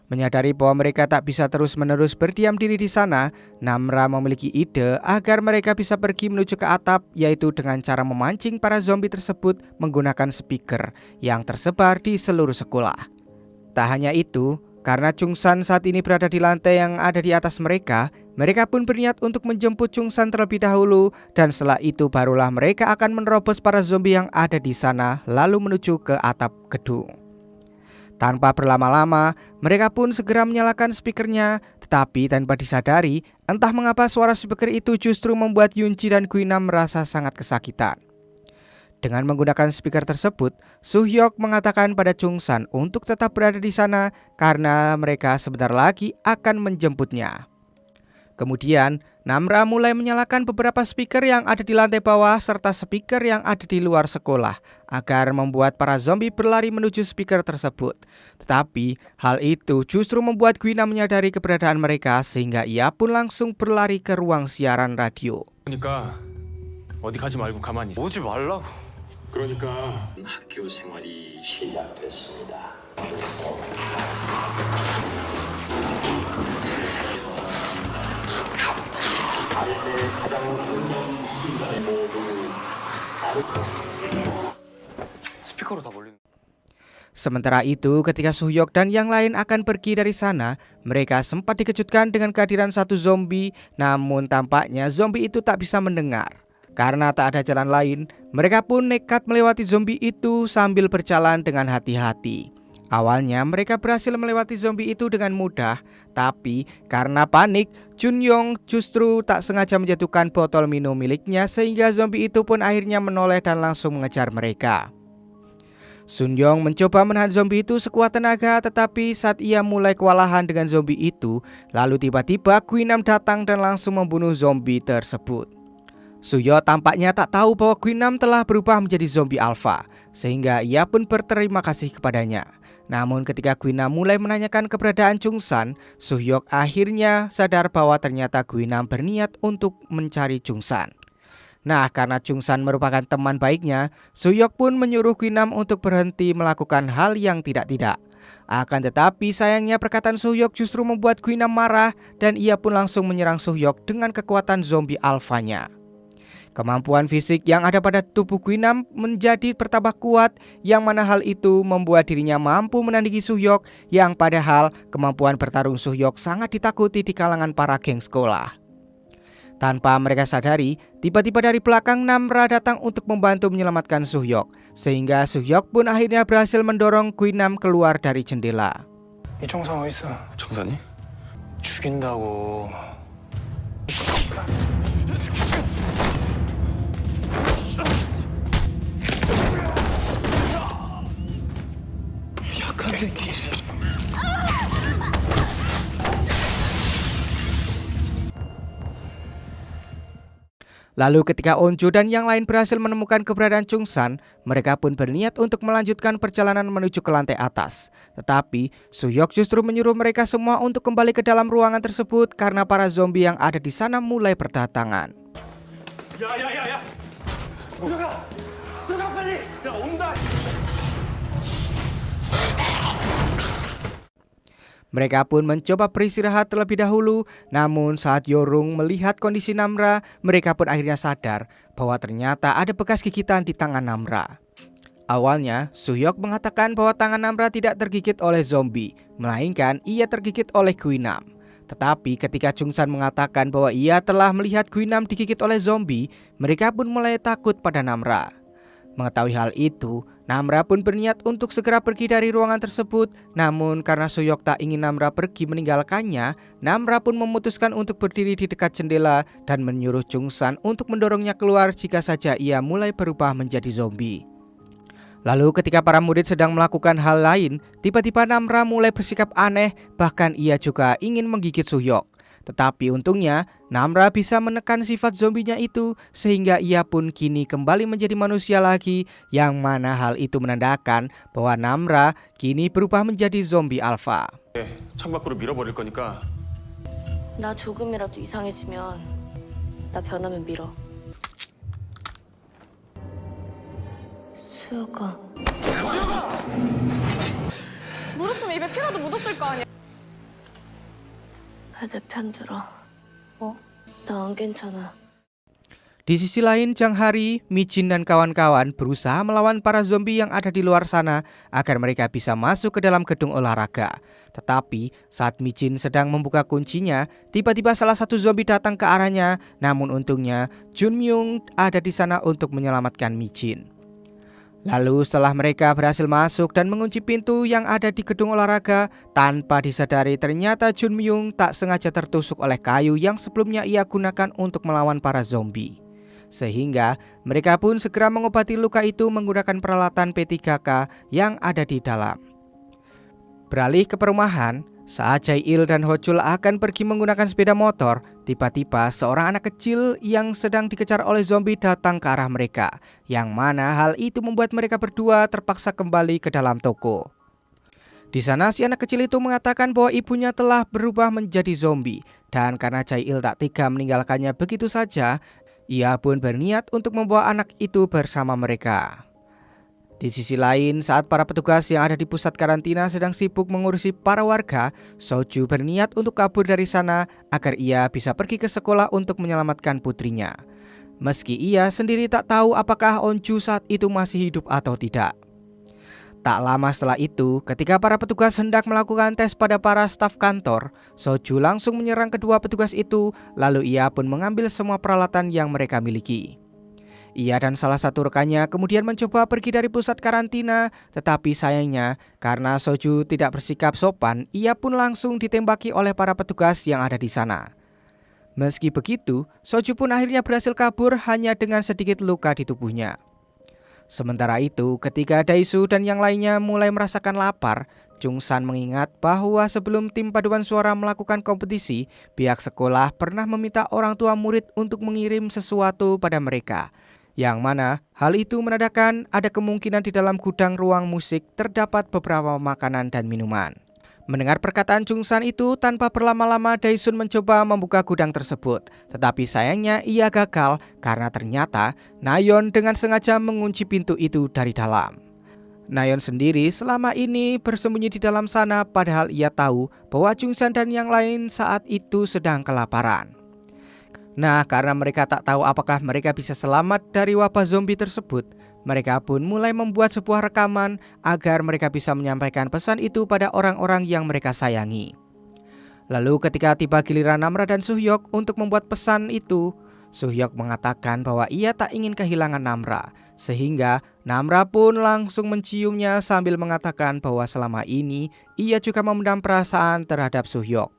Menyadari bahwa mereka tak bisa terus-menerus berdiam diri di sana, Namra memiliki ide agar mereka bisa pergi menuju ke atap, yaitu dengan cara memancing para zombie tersebut menggunakan speaker yang tersebar di seluruh sekolah. Tak hanya itu, karena Chungsan saat ini berada di lantai yang ada di atas mereka pun berniat untuk menjemput Chungsan terlebih dahulu, dan setelah itu barulah mereka akan menerobos para zombie yang ada di sana lalu menuju ke atap gedung. Tanpa berlama-lama, mereka pun segera menyalakan speakernya, tetapi tanpa disadari, entah mengapa suara speaker itu justru membuat Yunji dan Guinam merasa sangat kesakitan. Dengan menggunakan speaker tersebut, Soo-hyuk mengatakan pada Chungsan untuk tetap berada di sana karena mereka sebentar lagi akan menjemputnya. Kemudian, Namra mulai menyalakan beberapa speaker yang ada di lantai bawah serta speaker yang ada di luar sekolah agar membuat para zombie berlari menuju speaker tersebut. Tetapi, hal itu justru membuat Guina menyadari keberadaan mereka sehingga ia pun langsung berlari ke ruang siaran radio. 그러니까 어디 가지 말고 가만히 있어. 오지 말라고. 그러니까 학교 생활이 시작됐습니다. 스피커로 다 몰리는. Sementara itu, ketika Soo-hyuk dan yang lain akan pergi dari sana, mereka sempat dikejutkan dengan kehadiran satu zombie, namun tampaknya zombie itu tak bisa mendengar. Karena tak ada jalan lain, mereka pun nekat melewati zombie itu sambil berjalan dengan hati-hati. Awalnya mereka berhasil melewati zombie itu dengan mudah, tapi karena panik, Chun-yong justru tak sengaja menjatuhkan botol minum miliknya sehingga zombie itu pun akhirnya menoleh dan langsung mengejar mereka. Sun-yong mencoba menahan zombie itu sekuat tenaga, tetapi saat ia mulai kewalahan dengan zombie itu, lalu tiba-tiba Guinam datang dan langsung membunuh zombie tersebut. Soo-hyuk tampaknya tak tahu bahwa Guinam telah berubah menjadi zombie alpha, sehingga ia pun berterima kasih kepadanya. Namun ketika Guinam mulai menanyakan keberadaan Chungsan, Soo-hyuk akhirnya sadar bahwa ternyata Guinam berniat untuk mencari Chungsan. Nah, karena Chungsan merupakan teman baiknya, Soo-hyuk pun menyuruh Guinam untuk berhenti melakukan hal yang tidak-tidak. Akan tetapi sayangnya perkataan Soo-hyuk justru membuat Guinam marah dan ia pun langsung menyerang Soo-hyuk dengan kekuatan zombie alfanya. Kemampuan fisik yang ada pada tubuh Guinam menjadi bertambah kuat, yang mana hal itu membuat dirinya mampu menandingi Soo-hyuk, yang padahal kemampuan bertarung Soo-hyuk sangat ditakuti di kalangan para geng sekolah. Tanpa mereka sadari, tiba-tiba dari belakang Namra datang untuk membantu menyelamatkan Soo-hyuk, sehingga Soo-hyuk pun akhirnya berhasil mendorong Guinam keluar dari jendela. 이 정상 어디 있어? 정산이? 죽인다고. 약한 새끼. Lalu ketika Onjo dan yang lain berhasil menemukan keberadaan Chungsan, mereka pun berniat untuk melanjutkan perjalanan menuju ke lantai atas. Tetapi Soo-hyuk justru menyuruh mereka semua untuk kembali ke dalam ruangan tersebut karena para zombie yang ada di sana mulai berdatangan. 야야야야! 들어가 빨리! 야 온다! Mereka pun mencoba beristirahat terlebih dahulu, namun saat Yorung melihat kondisi Namra, mereka pun akhirnya sadar bahwa ternyata ada bekas gigitan di tangan Namra. Awalnya, Soo-hyuk mengatakan bahwa tangan Namra tidak tergigit oleh zombie, melainkan ia tergigit oleh Guinam. Tetapi ketika Chungsan mengatakan bahwa ia telah melihat Guinam digigit oleh zombie, mereka pun mulai takut pada Namra. Mengetahui hal itu, Namra pun berniat untuk segera pergi dari ruangan tersebut. Namun karena Soo-hyuk tak ingin Namra pergi meninggalkannya, Namra pun memutuskan untuk berdiri di dekat jendela dan menyuruh Chungsan untuk mendorongnya keluar jika saja ia mulai berubah menjadi zombie. Lalu ketika para murid sedang melakukan hal lain, tiba-tiba Namra mulai bersikap aneh, bahkan ia juga ingin menggigit Soo-hyuk. Tetapi untungnya Namra bisa menekan sifat zombinya itu sehingga ia pun kini kembali menjadi manusia lagi, yang mana hal itu menandakan bahwa Namra kini berubah menjadi zombie alpha. 창밖으로 밀어버릴 거니까. 나 조금이라도 이상해지면 나 변하면 밀어. 수혁아. 물었으면 입에 피라도 묻었을 거 아니야. 왜 내 편 들어? 나 안 괜찮아. Di sisi lain, Jang Hari, Micin dan kawan-kawan berusaha melawan para zombie yang ada di luar sana agar mereka bisa masuk ke dalam gedung olahraga. Tetapi saat Micin sedang membuka kuncinya, tiba-tiba salah satu zombie datang ke arahnya. Namun untungnya Jun Myung ada di sana untuk menyelamatkan Micin. Lalu setelah mereka berhasil masuk dan mengunci pintu yang ada di gedung olahraga, tanpa disadari ternyata Jun Myung tak sengaja tertusuk oleh kayu yang sebelumnya ia gunakan untuk melawan para zombie. Sehingga mereka pun segera mengobati luka itu menggunakan peralatan P3K yang ada di dalam. Beralih ke perumahan, saat Jae-il dan Ho-chul akan pergi menggunakan sepeda motor, tiba-tiba seorang anak kecil yang sedang dikejar oleh zombie datang ke arah mereka, yang mana hal itu membuat mereka berdua terpaksa kembali ke dalam toko. Di sana si anak kecil itu mengatakan bahwa ibunya telah berubah menjadi zombie, dan karena Jae-il tak tega meninggalkannya begitu saja, ia pun berniat untuk membawa anak itu bersama mereka. Di sisi lain, saat para petugas yang ada di pusat karantina sedang sibuk mengurusi para warga, Soju berniat untuk kabur dari sana agar ia bisa pergi ke sekolah untuk menyelamatkan putrinya. Meski ia sendiri tak tahu apakah Onju saat itu masih hidup atau tidak. Tak lama setelah itu, ketika para petugas hendak melakukan tes pada para staf kantor, Soju langsung menyerang kedua petugas itu, lalu ia pun mengambil semua peralatan yang mereka miliki. Ia dan salah satu rekannya kemudian mencoba pergi dari pusat karantina, tetapi sayangnya karena Soju tidak bersikap sopan, ia pun langsung ditembaki oleh para petugas yang ada di sana. Meski begitu, Soju pun akhirnya berhasil kabur hanya dengan sedikit luka di tubuhnya. Sementara itu, ketika Daesu dan yang lainnya mulai merasakan lapar, Jungsan mengingat bahwa sebelum tim paduan suara melakukan kompetisi, pihak sekolah pernah meminta orang tua murid untuk mengirim sesuatu pada mereka. Yang mana hal itu menandakan ada kemungkinan di dalam gudang ruang musik terdapat beberapa makanan dan minuman. Mendengar perkataan Jungsan itu, tanpa berlama-lama Daesun mencoba membuka gudang tersebut. Tetapi sayangnya ia gagal karena ternyata Nayeon dengan sengaja mengunci pintu itu dari dalam. Nayeon sendiri selama ini bersembunyi di dalam sana padahal ia tahu bahwa Jungsan dan yang lain saat itu sedang kelaparan. Nah, karena mereka tak tahu apakah mereka bisa selamat dari wabah zombie tersebut, mereka pun mulai membuat sebuah rekaman agar mereka bisa menyampaikan pesan itu pada orang-orang yang mereka sayangi. Lalu ketika tiba giliran Namra dan Suhyok untuk membuat pesan itu, Suhyok mengatakan bahwa ia tak ingin kehilangan Namra, sehingga Namra pun langsung menciumnya sambil mengatakan bahwa selama ini ia juga memendam perasaan terhadap Suhyok.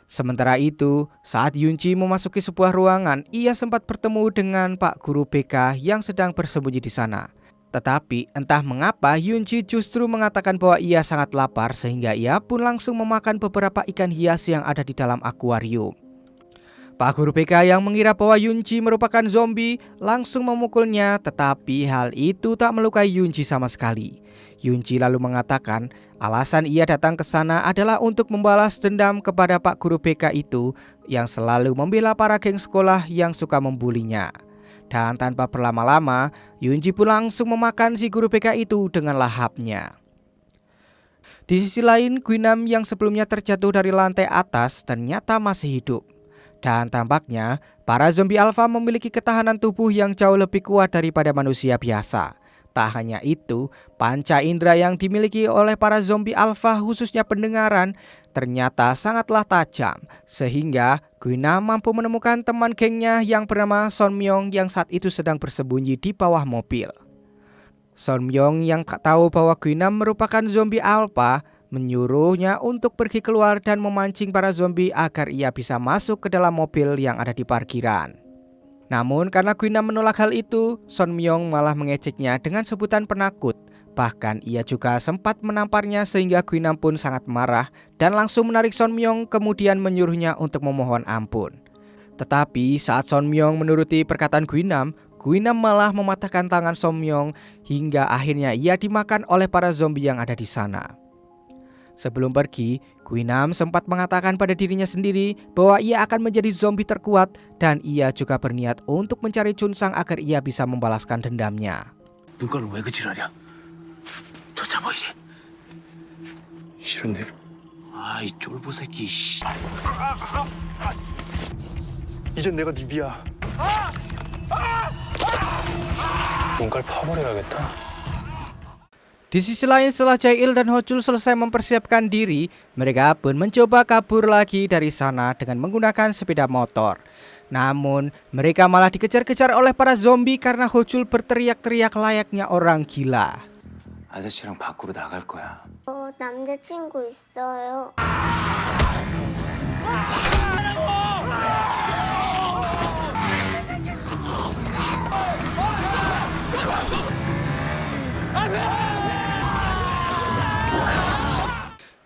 Sementara itu, saat Yunji memasuki sebuah ruangan, ia sempat bertemu dengan Pak Guru BK yang sedang bersembunyi di sana. Tetapi entah mengapa Yunji justru mengatakan bahwa ia sangat lapar sehingga ia pun langsung memakan beberapa ikan hias yang ada di dalam akuarium. Pak Guru BK yang mengira bahwa Yunji merupakan zombie langsung memukulnya, tetapi hal itu tak melukai Yunji sama sekali. Yunji lalu mengatakan alasan ia datang ke sana adalah untuk membalas dendam kepada Pak Guru BK itu yang selalu membela para geng sekolah yang suka membulinya. Dan tanpa berlama-lama, Yunji pun langsung memakan si Guru BK itu dengan lahapnya. Di sisi lain, Guinam yang sebelumnya terjatuh dari lantai atas ternyata masih hidup. Dan tampaknya para zombie alpha memiliki ketahanan tubuh yang jauh lebih kuat daripada manusia biasa. Tak hanya itu, panca indera yang dimiliki oleh para zombie alpha khususnya pendengaran ternyata sangatlah tajam. Sehingga Guinam mampu menemukan teman gengnya yang bernama Son Myung yang saat itu sedang bersembunyi di bawah mobil. Son Myung yang tak tahu bahwa Guinam merupakan zombie alpha menyuruhnya untuk pergi keluar dan memancing para zombie agar ia bisa masuk ke dalam mobil yang ada di parkiran. Namun karena Guinam menolak hal itu, Son Myung malah mengejeknya dengan sebutan penakut. Bahkan ia juga sempat menamparnya sehingga Guinam pun sangat marah dan langsung menarik Son Myung kemudian menyuruhnya untuk memohon ampun. Tetapi saat Son Myung menuruti perkataan Guinam, Guinam malah mematahkan tangan Son Myung hingga akhirnya ia dimakan oleh para zombie yang ada di sana. Sebelum pergi, Guinam sempat mengatakan pada dirinya sendiri bahwa ia akan menjadi zombie terkuat dan ia juga berniat untuk mencari Chunsang agar ia bisa membalaskan dendamnya. 눈가는 왜 그질하냐? 저 잡아 이제. 싫은데? 아이 쫄보 새끼. 씨. 이젠 내가 네 비야. 눈깔 파버려야겠다. Di sisi lain, setelah Jae-il dan Ho-chul selesai mempersiapkan diri, mereka pun mencoba kabur lagi dari sana dengan menggunakan sepeda motor. Namun, mereka malah dikejar-kejar oleh para zombie karena Ho-chul berteriak-teriak layaknya orang gila. 아저씨랑 밖으로 나갈 거야. 남자친구 있어요.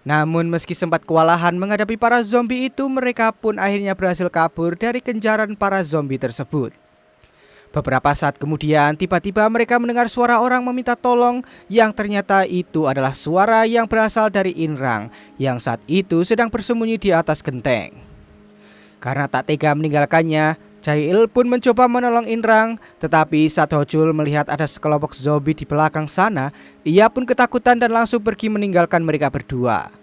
Namun meski sempat kewalahan menghadapi para zombie itu, mereka pun akhirnya berhasil kabur dari kejaran para zombie tersebut. Beberapa saat kemudian, tiba-tiba mereka mendengar suara orang meminta tolong yang ternyata itu adalah suara yang berasal dari Inrang yang saat itu sedang bersembunyi di atas genteng. Karena tak tega meninggalkannya, Jae-il pun mencoba menolong Inrang, tetapi saat Ho-chul melihat ada sekelompok zombie di belakang sana, ia pun ketakutan dan langsung pergi meninggalkan mereka berdua.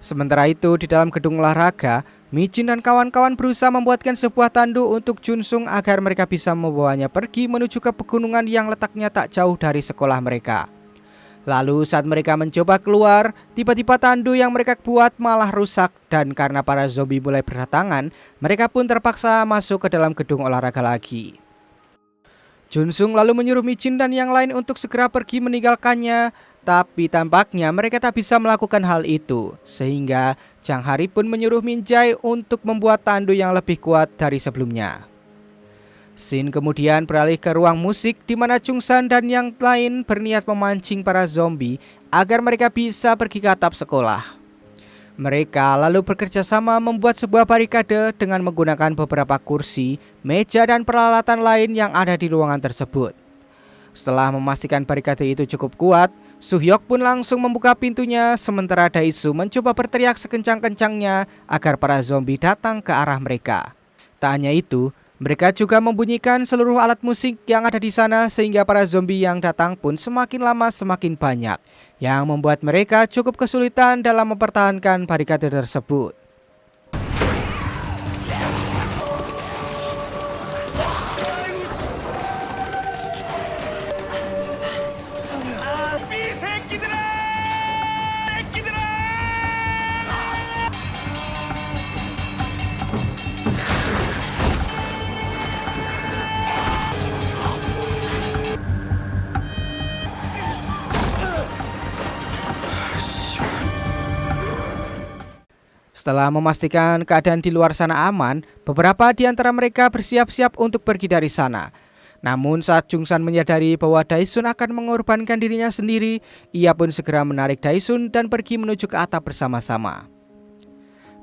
Sementara itu, di dalam gedung olahraga, Mi-jin dan kawan-kawan berusaha membuatkan sebuah tandu untuk Jun-sung agar mereka bisa membawanya pergi menuju ke pegunungan yang letaknya tak jauh dari sekolah mereka. Lalu saat mereka mencoba keluar, tiba-tiba tandu yang mereka buat malah rusak dan karena para zombie mulai berdatangan, mereka pun terpaksa masuk ke dalam gedung olahraga lagi. Jun-sung lalu menyuruh Mi-jin dan yang lain untuk segera pergi meninggalkannya, tapi tampaknya mereka tak bisa melakukan hal itu, sehingga Jang Hari pun menyuruh Min Jae untuk membuat tandu yang lebih kuat dari sebelumnya. Scene kemudian beralih ke ruang musik di mana Chung San dan yang lain berniat memancing para zombie agar mereka bisa pergi ke atap sekolah. Mereka lalu bekerja sama membuat sebuah barikade dengan menggunakan beberapa kursi, meja dan peralatan lain yang ada di ruangan tersebut. Setelah memastikan barikade itu cukup kuat, Soo-hyuk pun langsung membuka pintunya sementara Dae-su mencoba berteriak sekencang-kencangnya agar para zombie datang ke arah mereka. Tak hanya itu, mereka juga membunyikan seluruh alat musik yang ada di sana sehingga para zombie yang datang pun semakin lama semakin banyak, yang membuat mereka cukup kesulitan dalam mempertahankan barikade tersebut. Setelah memastikan keadaan di luar sana aman, beberapa di antara mereka bersiap-siap untuk pergi dari sana. Namun saat Chung San menyadari bahwa Dae-sun akan mengorbankan dirinya sendiri, ia pun segera menarik Dae-sun dan pergi menuju ke atap bersama-sama.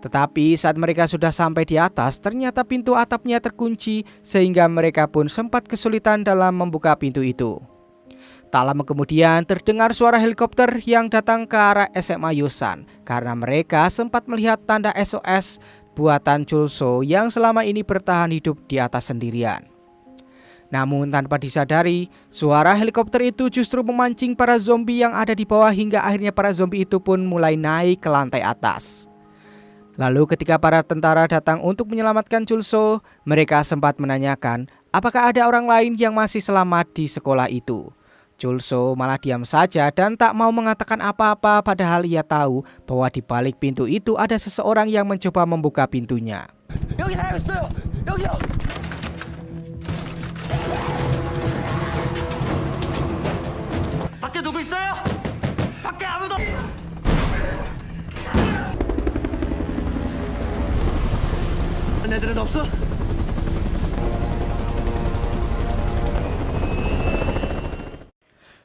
Tetapi saat mereka sudah sampai di atas, ternyata pintu atapnya terkunci sehingga mereka pun sempat kesulitan dalam membuka pintu itu. Tak lama kemudian terdengar suara helikopter yang datang ke arah SMA Yosan karena mereka sempat melihat tanda SOS buatan Chul-soo yang selama ini bertahan hidup di atas sendirian. Namun tanpa disadari, suara helikopter itu justru memancing para zombie yang ada di bawah hingga akhirnya para zombie itu pun mulai naik ke lantai atas. Lalu ketika para tentara datang untuk menyelamatkan Chul-soo, mereka sempat menanyakan apakah ada orang lain yang masih selamat di sekolah itu. Chul-soo malah diam saja dan tak mau mengatakan apa-apa padahal ia tahu bahwa di balik pintu itu ada seseorang yang mencoba membuka pintunya. 여기 사람 있어요. 여기요. 밖에 누구 있어요? 밖에 아무도. 애들은 없어?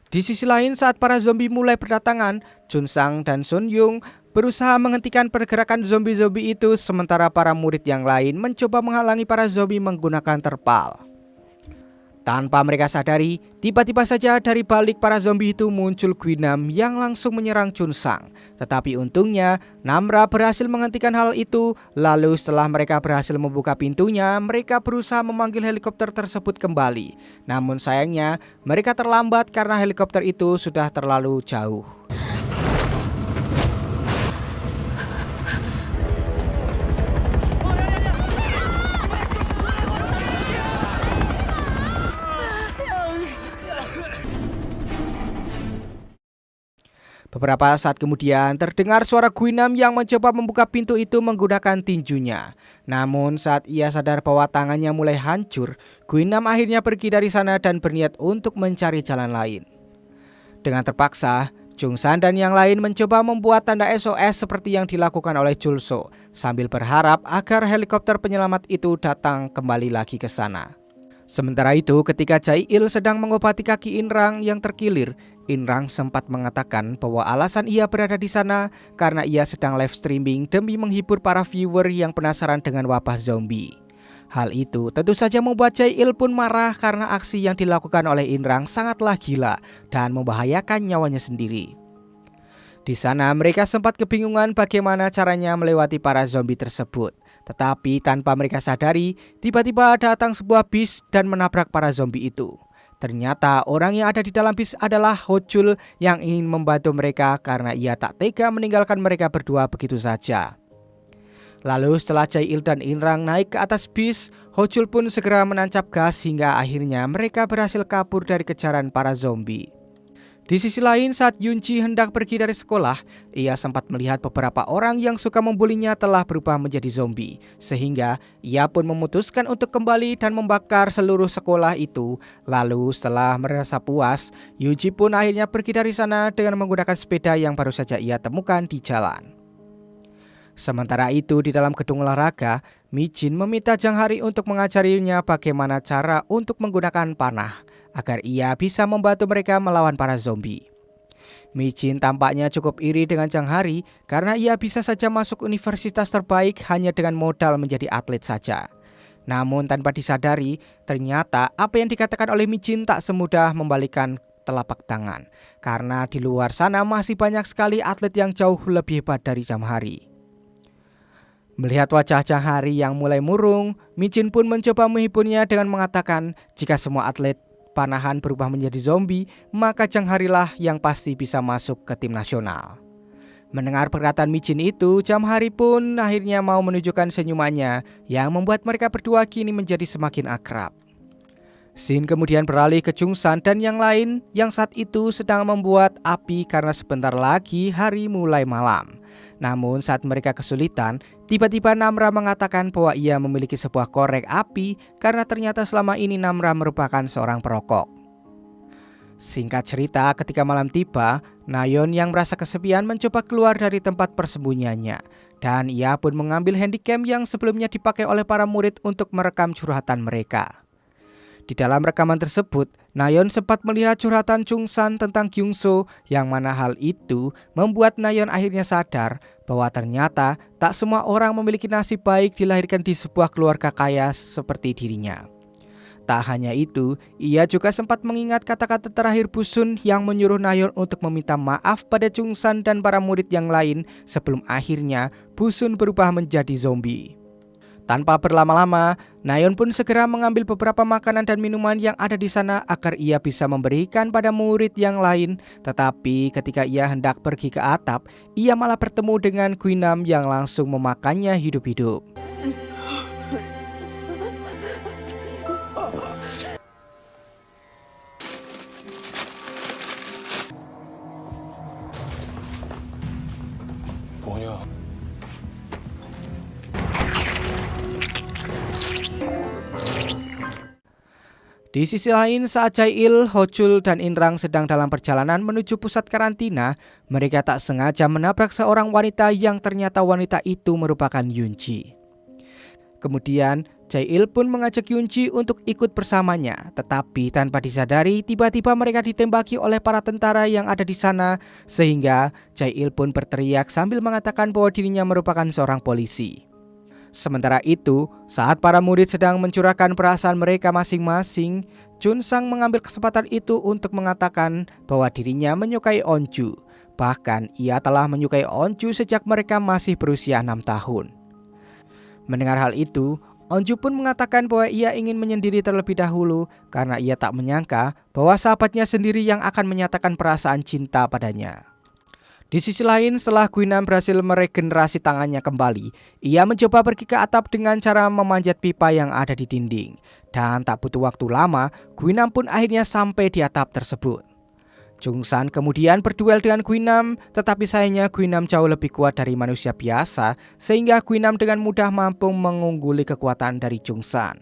Di sisi lain saat para zombie mulai berdatangan, Chun Sang dan Sun Yung berusaha menghentikan pergerakan zombie-zombie itu sementara para murid yang lain mencoba menghalangi para zombie menggunakan terpal. Tanpa mereka sadari, tiba-tiba saja dari balik para zombie itu muncul Guinam yang langsung menyerang Chun Sang. Tetapi untungnya Namra berhasil menghentikan hal itu. Lalu setelah mereka berhasil membuka pintunya, mereka berusaha memanggil helikopter tersebut kembali. Namun sayangnya mereka terlambat karena helikopter itu sudah terlalu jauh. Beberapa saat kemudian terdengar suara Guinam yang mencoba membuka pintu itu menggunakan tinjunya. Namun saat ia sadar bahwa tangannya mulai hancur, Guinam akhirnya pergi dari sana dan berniat untuk mencari jalan lain. Dengan terpaksa, Jungsan dan yang lain mencoba membuat tanda SOS seperti yang dilakukan oleh Julso, sambil berharap agar helikopter penyelamat itu datang kembali lagi ke sana. Sementara itu, ketika Jae-il sedang mengobati kaki Inrang yang terkilir, Inrang sempat mengatakan bahwa alasan ia berada di sana karena ia sedang live streaming demi menghibur para viewer yang penasaran dengan wabah zombie. Hal itu tentu saja membuat Jae-il pun marah karena aksi yang dilakukan oleh Inrang sangatlah gila dan membahayakan nyawanya sendiri. Di sana mereka sempat kebingungan bagaimana caranya melewati para zombie tersebut. Tetapi tanpa mereka sadari, tiba-tiba datang sebuah bis dan menabrak para zombie itu. Ternyata orang yang ada di dalam bis adalah Hochul yang ingin membantu mereka karena ia tak tega meninggalkan mereka berdua begitu saja. Lalu setelah Jae-il dan Inrang naik ke atas bis, Hochul pun segera menancap gas hingga akhirnya mereka berhasil kabur dari kejaran para zombie. Di sisi lain, saat Yunji hendak pergi dari sekolah, ia sempat melihat beberapa orang yang suka membulinya telah berubah menjadi zombie. Sehingga ia pun memutuskan untuk kembali dan membakar seluruh sekolah itu. Lalu setelah merasa puas, Yunji pun akhirnya pergi dari sana dengan menggunakan sepeda yang baru saja ia temukan di jalan. Sementara itu di dalam gedung olahraga, Mi-jin meminta Jang Hari untuk mengajarinya bagaimana cara untuk menggunakan panah agar ia bisa membantu mereka melawan para zombie. Mi-jin tampaknya cukup iri dengan Jang Hari karena ia bisa saja masuk universitas terbaik hanya dengan modal menjadi atlet saja. Namun tanpa disadari, ternyata apa yang dikatakan oleh Mi-jin tak semudah membalikkan telapak tangan karena di luar sana masih banyak sekali atlet yang jauh lebih hebat dari Jang Hari. Melihat wajah Jang Hari yang mulai murung, Mi-jin pun mencoba menghiburnya dengan mengatakan jika semua atlet panahan berubah menjadi zombie, maka Jang Harilah yang pasti bisa masuk ke tim nasional. Mendengar perkataan Mi-jin itu, Jang Hari pun akhirnya mau menunjukkan senyumannya yang membuat mereka berdua kini menjadi semakin akrab. Scene kemudian beralih ke Jungsan dan yang lain yang saat itu sedang membuat api karena sebentar lagi hari mulai malam. Namun saat mereka kesulitan, tiba-tiba Namra mengatakan bahwa ia memiliki sebuah korek api karena ternyata selama ini Namra merupakan seorang perokok. Singkat cerita, ketika malam tiba, Nayeon yang merasa kesepian mencoba keluar dari tempat persembunyiannya. Dan ia pun mengambil handycam yang sebelumnya dipakai oleh para murid untuk merekam curhatan mereka. Di dalam rekaman tersebut, Nayeon sempat melihat curhatan Jungsan tentang Kyungso yang mana hal itu membuat Nayeon akhirnya sadar bahwa ternyata tak semua orang memiliki nasib baik dilahirkan di sebuah keluarga kaya seperti dirinya. Tak hanya itu, ia juga sempat mengingat kata-kata terakhir Busun yang menyuruh Nayeon untuk meminta maaf pada Jungsan dan para murid yang lain sebelum akhirnya Busun berubah menjadi zombie. Tanpa berlama-lama, Nayeon pun segera mengambil beberapa makanan dan minuman yang ada di sana agar ia bisa memberikan pada murid yang lain. Tetapi ketika ia hendak pergi ke atap, ia malah bertemu dengan Guinam yang langsung memakannya hidup-hidup. 뭐냐? Di sisi lain, saat Jae-il, Hochul, dan Inrang sedang dalam perjalanan menuju pusat karantina, mereka tak sengaja menabrak seorang wanita yang ternyata wanita itu merupakan Yunji. Kemudian, Jae-il pun mengajak Yunji untuk ikut bersamanya, tetapi tanpa disadari tiba-tiba mereka ditembaki oleh para tentara yang ada di sana, sehingga Jae-il pun berteriak sambil mengatakan bahwa dirinya merupakan seorang polisi. Sementara itu, saat para murid sedang mencurahkan perasaan mereka masing-masing, Junsang mengambil kesempatan itu untuk mengatakan bahwa dirinya menyukai Onju. Bahkan ia telah menyukai Onju sejak mereka masih berusia 6 tahun. Mendengar hal itu, Onju pun mengatakan bahwa ia ingin menyendiri terlebih dahulu karena ia tak menyangka bahwa sahabatnya sendiri yang akan menyatakan perasaan cinta padanya. Di sisi lain, setelah Guinam berhasil meregenerasi tangannya kembali, ia mencoba pergi ke atap dengan cara memanjat pipa yang ada di dinding. Dan tak butuh waktu lama, Guinam pun akhirnya sampai di atap tersebut. Chungsan kemudian berduel dengan Guinam, tetapi sayangnya Guinam jauh lebih kuat dari manusia biasa, sehingga Guinam dengan mudah mampu mengungguli kekuatan dari Chungsan.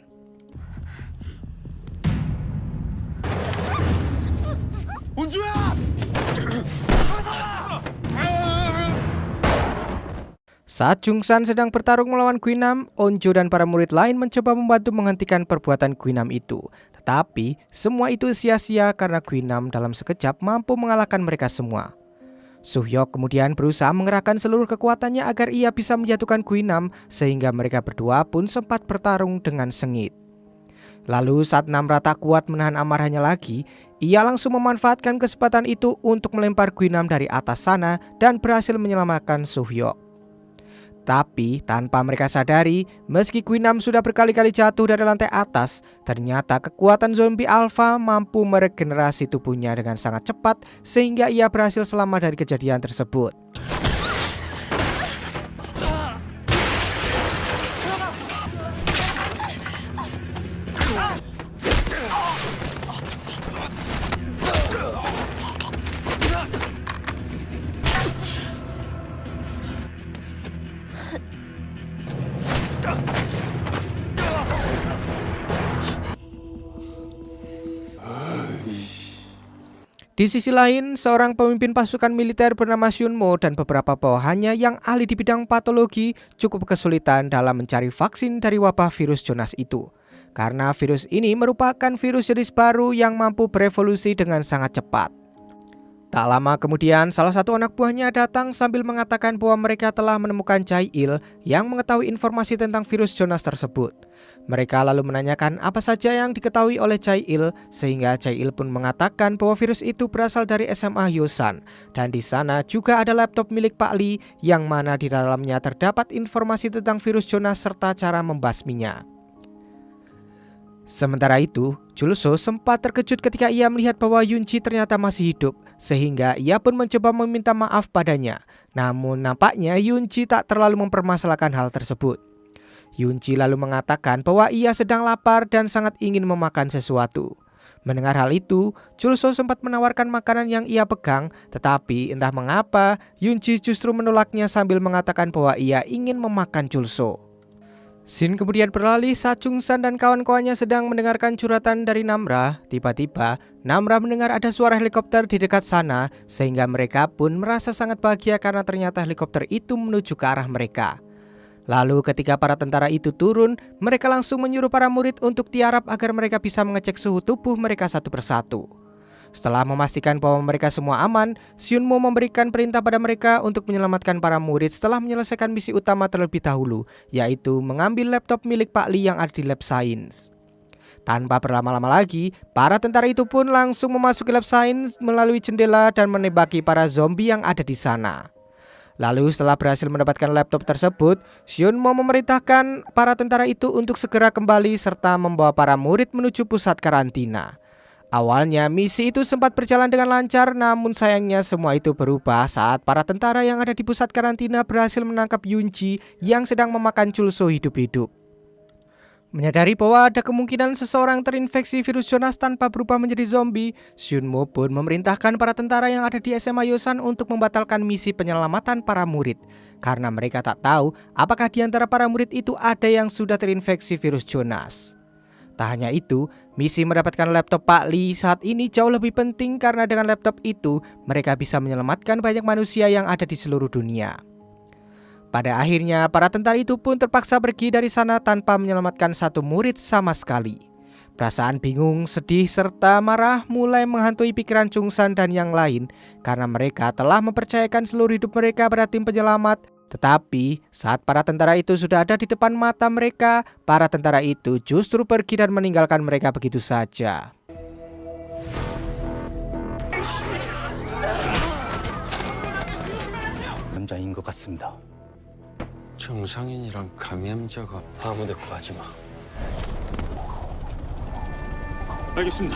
Saat Chungsan sedang bertarung melawan Guinam, Onjo dan para murid lain mencoba membantu menghentikan perbuatan Guinam itu. Tetapi semua itu sia-sia karena Guinam dalam sekejap mampu mengalahkan mereka semua. Suhyok kemudian berusaha mengerahkan seluruh kekuatannya agar ia bisa menjatuhkan Guinam, sehingga mereka berdua pun sempat bertarung dengan sengit. Lalu saat Namra tak kuat menahan amarahnya lagi, ia langsung memanfaatkan kesempatan itu untuk melempar Guinam dari atas sana dan berhasil menyelamatkan Suhyok. Tapi tanpa mereka sadari, meski Guinam sudah berkali-kali jatuh dari lantai atas, ternyata kekuatan zombie alpha mampu meregenerasi tubuhnya dengan sangat cepat sehingga ia berhasil selamat dari kejadian tersebut. Di sisi lain, seorang pemimpin pasukan militer bernama Shunmo dan beberapa bawahannya yang ahli di bidang patologi cukup kesulitan dalam mencari vaksin dari wabah virus Jonas itu. Karena virus ini merupakan virus jenis baru yang mampu berevolusi dengan sangat cepat. Tak lama kemudian, salah satu anak buahnya datang sambil mengatakan bahwa mereka telah menemukan Jae-il yang mengetahui informasi tentang virus Jonas tersebut. Mereka lalu menanyakan apa saja yang diketahui oleh Jae-il, sehingga Jae-il pun mengatakan bahwa virus itu berasal dari SMA Hyosan, dan di sana juga ada laptop milik Pak Lee yang mana di dalamnya terdapat informasi tentang virus Jonas serta cara membasminya. Sementara itu, Julso sempat terkejut ketika ia melihat bahwa Yunji ternyata masih hidup, sehingga ia pun mencoba meminta maaf padanya. Namun nampaknya Yunji tak terlalu mempermasalahkan hal tersebut. Yunji lalu mengatakan bahwa ia sedang lapar dan sangat ingin memakan sesuatu. Mendengar hal itu, Julso sempat menawarkan makanan yang ia pegang, tetapi entah mengapa Yunji justru menolaknya sambil mengatakan bahwa ia ingin memakan Julso. Scene kemudian beralih saat Chungsan dan kawan-kawannya sedang mendengarkan curhatan dari Namra. Tiba-tiba, Namra mendengar ada suara helikopter di dekat sana, sehingga mereka pun merasa sangat bahagia karena ternyata helikopter itu menuju ke arah mereka. Lalu ketika para tentara itu turun, mereka langsung menyuruh para murid untuk tiarap agar mereka bisa mengecek suhu tubuh mereka satu persatu. Setelah memastikan bahwa mereka semua aman, Shunmo memberikan perintah pada mereka untuk menyelamatkan para murid setelah menyelesaikan misi utama terlebih dahulu, yaitu mengambil laptop milik Pak Lee yang ada di lab sains. Tanpa berlama-lama lagi, para tentara itu pun langsung memasuki lab sains melalui jendela dan menembaki para zombie yang ada di sana. Lalu setelah berhasil mendapatkan laptop tersebut, Shunmo memerintahkan para tentara itu untuk segera kembali serta membawa para murid menuju pusat karantina. Awalnya misi itu sempat berjalan dengan lancar, namun sayangnya semua itu berubah saat para tentara yang ada di pusat karantina berhasil menangkap Yunji yang sedang memakan Julso hidup-hidup. Menyadari bahwa ada kemungkinan seseorang terinfeksi virus Jonas tanpa berubah menjadi zombie, Shunmo pun memerintahkan para tentara yang ada di SMA Hyosan untuk membatalkan misi penyelamatan para murid, karena mereka tak tahu apakah di antara para murid itu ada yang sudah terinfeksi virus Jonas. Tak hanya itu, misi mendapatkan laptop Pak Lee saat ini jauh lebih penting karena dengan laptop itu mereka bisa menyelamatkan banyak manusia yang ada di seluruh dunia. Pada akhirnya para tentara itu pun terpaksa pergi dari sana tanpa menyelamatkan satu murid sama sekali. Perasaan bingung, sedih, serta marah mulai menghantui pikiran Chungsan dan yang lain karena mereka telah mempercayakan seluruh hidup mereka pada tim penyelamat. Tetapi saat para tentara itu sudah ada di depan mata mereka, para tentara itu justru pergi dan meninggalkan mereka begitu saja. 남자인 것 같습니다. 정상인이랑 감염자가 아무데 구하지 마. 알겠습니다.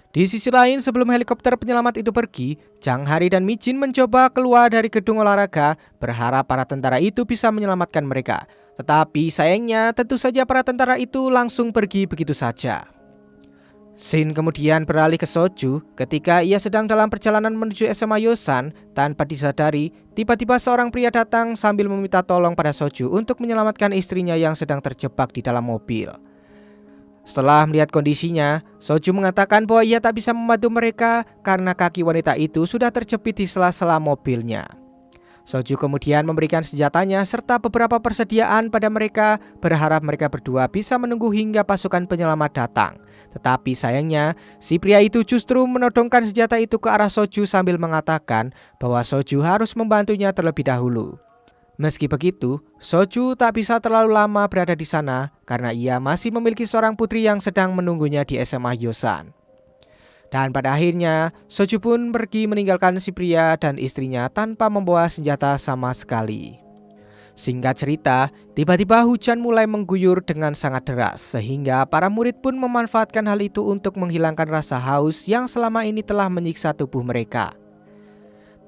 Di Di sisi lain, sebelum helikopter penyelamat itu pergi, Jang Hari dan Mi Jin mencoba keluar dari gedung olahraga, berharap para tentara itu bisa menyelamatkan mereka. Tetapi sayangnya tentu saja para tentara itu langsung pergi begitu saja. Shin kemudian beralih ke Soju ketika ia sedang dalam perjalanan menuju SMA Yosan. Tanpa disadari, tiba-tiba seorang pria datang sambil meminta tolong pada Soju untuk menyelamatkan istrinya yang sedang terjebak di dalam mobil. Setelah melihat kondisinya, Soju mengatakan bahwa ia tak bisa membantu mereka karena kaki wanita itu sudah terjepit di sela-sela mobilnya. Soju kemudian memberikan senjatanya serta beberapa persediaan pada mereka, berharap mereka berdua bisa menunggu hingga pasukan penyelamat datang. Tetapi sayangnya, si pria itu justru menodongkan senjata itu ke arah Soju sambil mengatakan bahwa Soju harus membantunya terlebih dahulu. Meski begitu, Soju tak bisa terlalu lama berada di sana karena ia masih memiliki seorang putri yang sedang menunggunya di SMA Yosan. Dan pada akhirnya, Soju pun pergi meninggalkan si pria dan istrinya tanpa membawa senjata sama sekali. Singkat cerita, tiba-tiba hujan mulai mengguyur dengan sangat deras sehingga para murid pun memanfaatkan hal itu untuk menghilangkan rasa haus yang selama ini telah menyiksa tubuh mereka.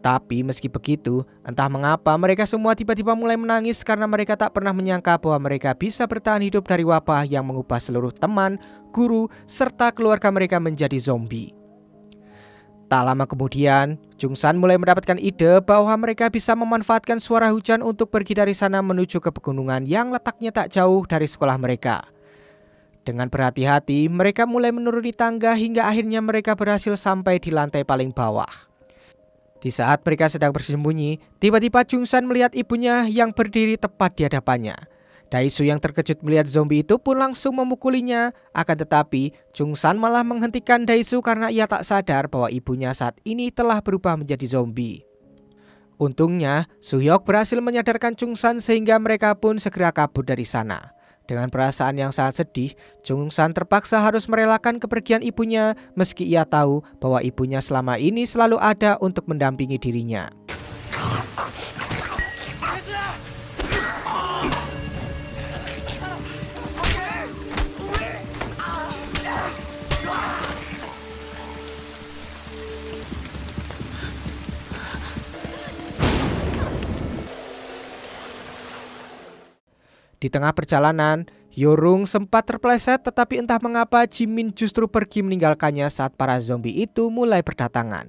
Tapi meski begitu, entah mengapa mereka semua tiba-tiba mulai menangis karena mereka tak pernah menyangka bahwa mereka bisa bertahan hidup dari wabah yang mengubah seluruh teman, guru, serta keluarga mereka menjadi zombie. Tak lama kemudian, Jungsan mulai mendapatkan ide bahwa mereka bisa memanfaatkan suara hujan untuk pergi dari sana menuju ke pegunungan yang letaknya tak jauh dari sekolah mereka. Dengan berhati-hati, mereka mulai menuruni tangga hingga akhirnya mereka berhasil sampai di lantai paling bawah. Di saat mereka sedang bersembunyi, tiba-tiba Jungsan melihat ibunya yang berdiri tepat di hadapannya. Daishu yang terkejut melihat zombie itu pun langsung memukulinya. Akan tetapi, Jungsan malah menghentikan Daishu karena ia tak sadar bahwa ibunya saat ini telah berubah menjadi zombie. Untungnya, Suhyok berhasil menyadarkan Jungsan sehingga mereka pun segera kabur dari sana. Dengan perasaan yang sangat sedih, Jungsan terpaksa harus merelakan kepergian ibunya meski ia tahu bahwa ibunya selama ini selalu ada untuk mendampingi dirinya. Di tengah perjalanan, Hyorung sempat terpeleset tetapi entah mengapa Jimin justru pergi meninggalkannya saat para zombie itu mulai berdatangan.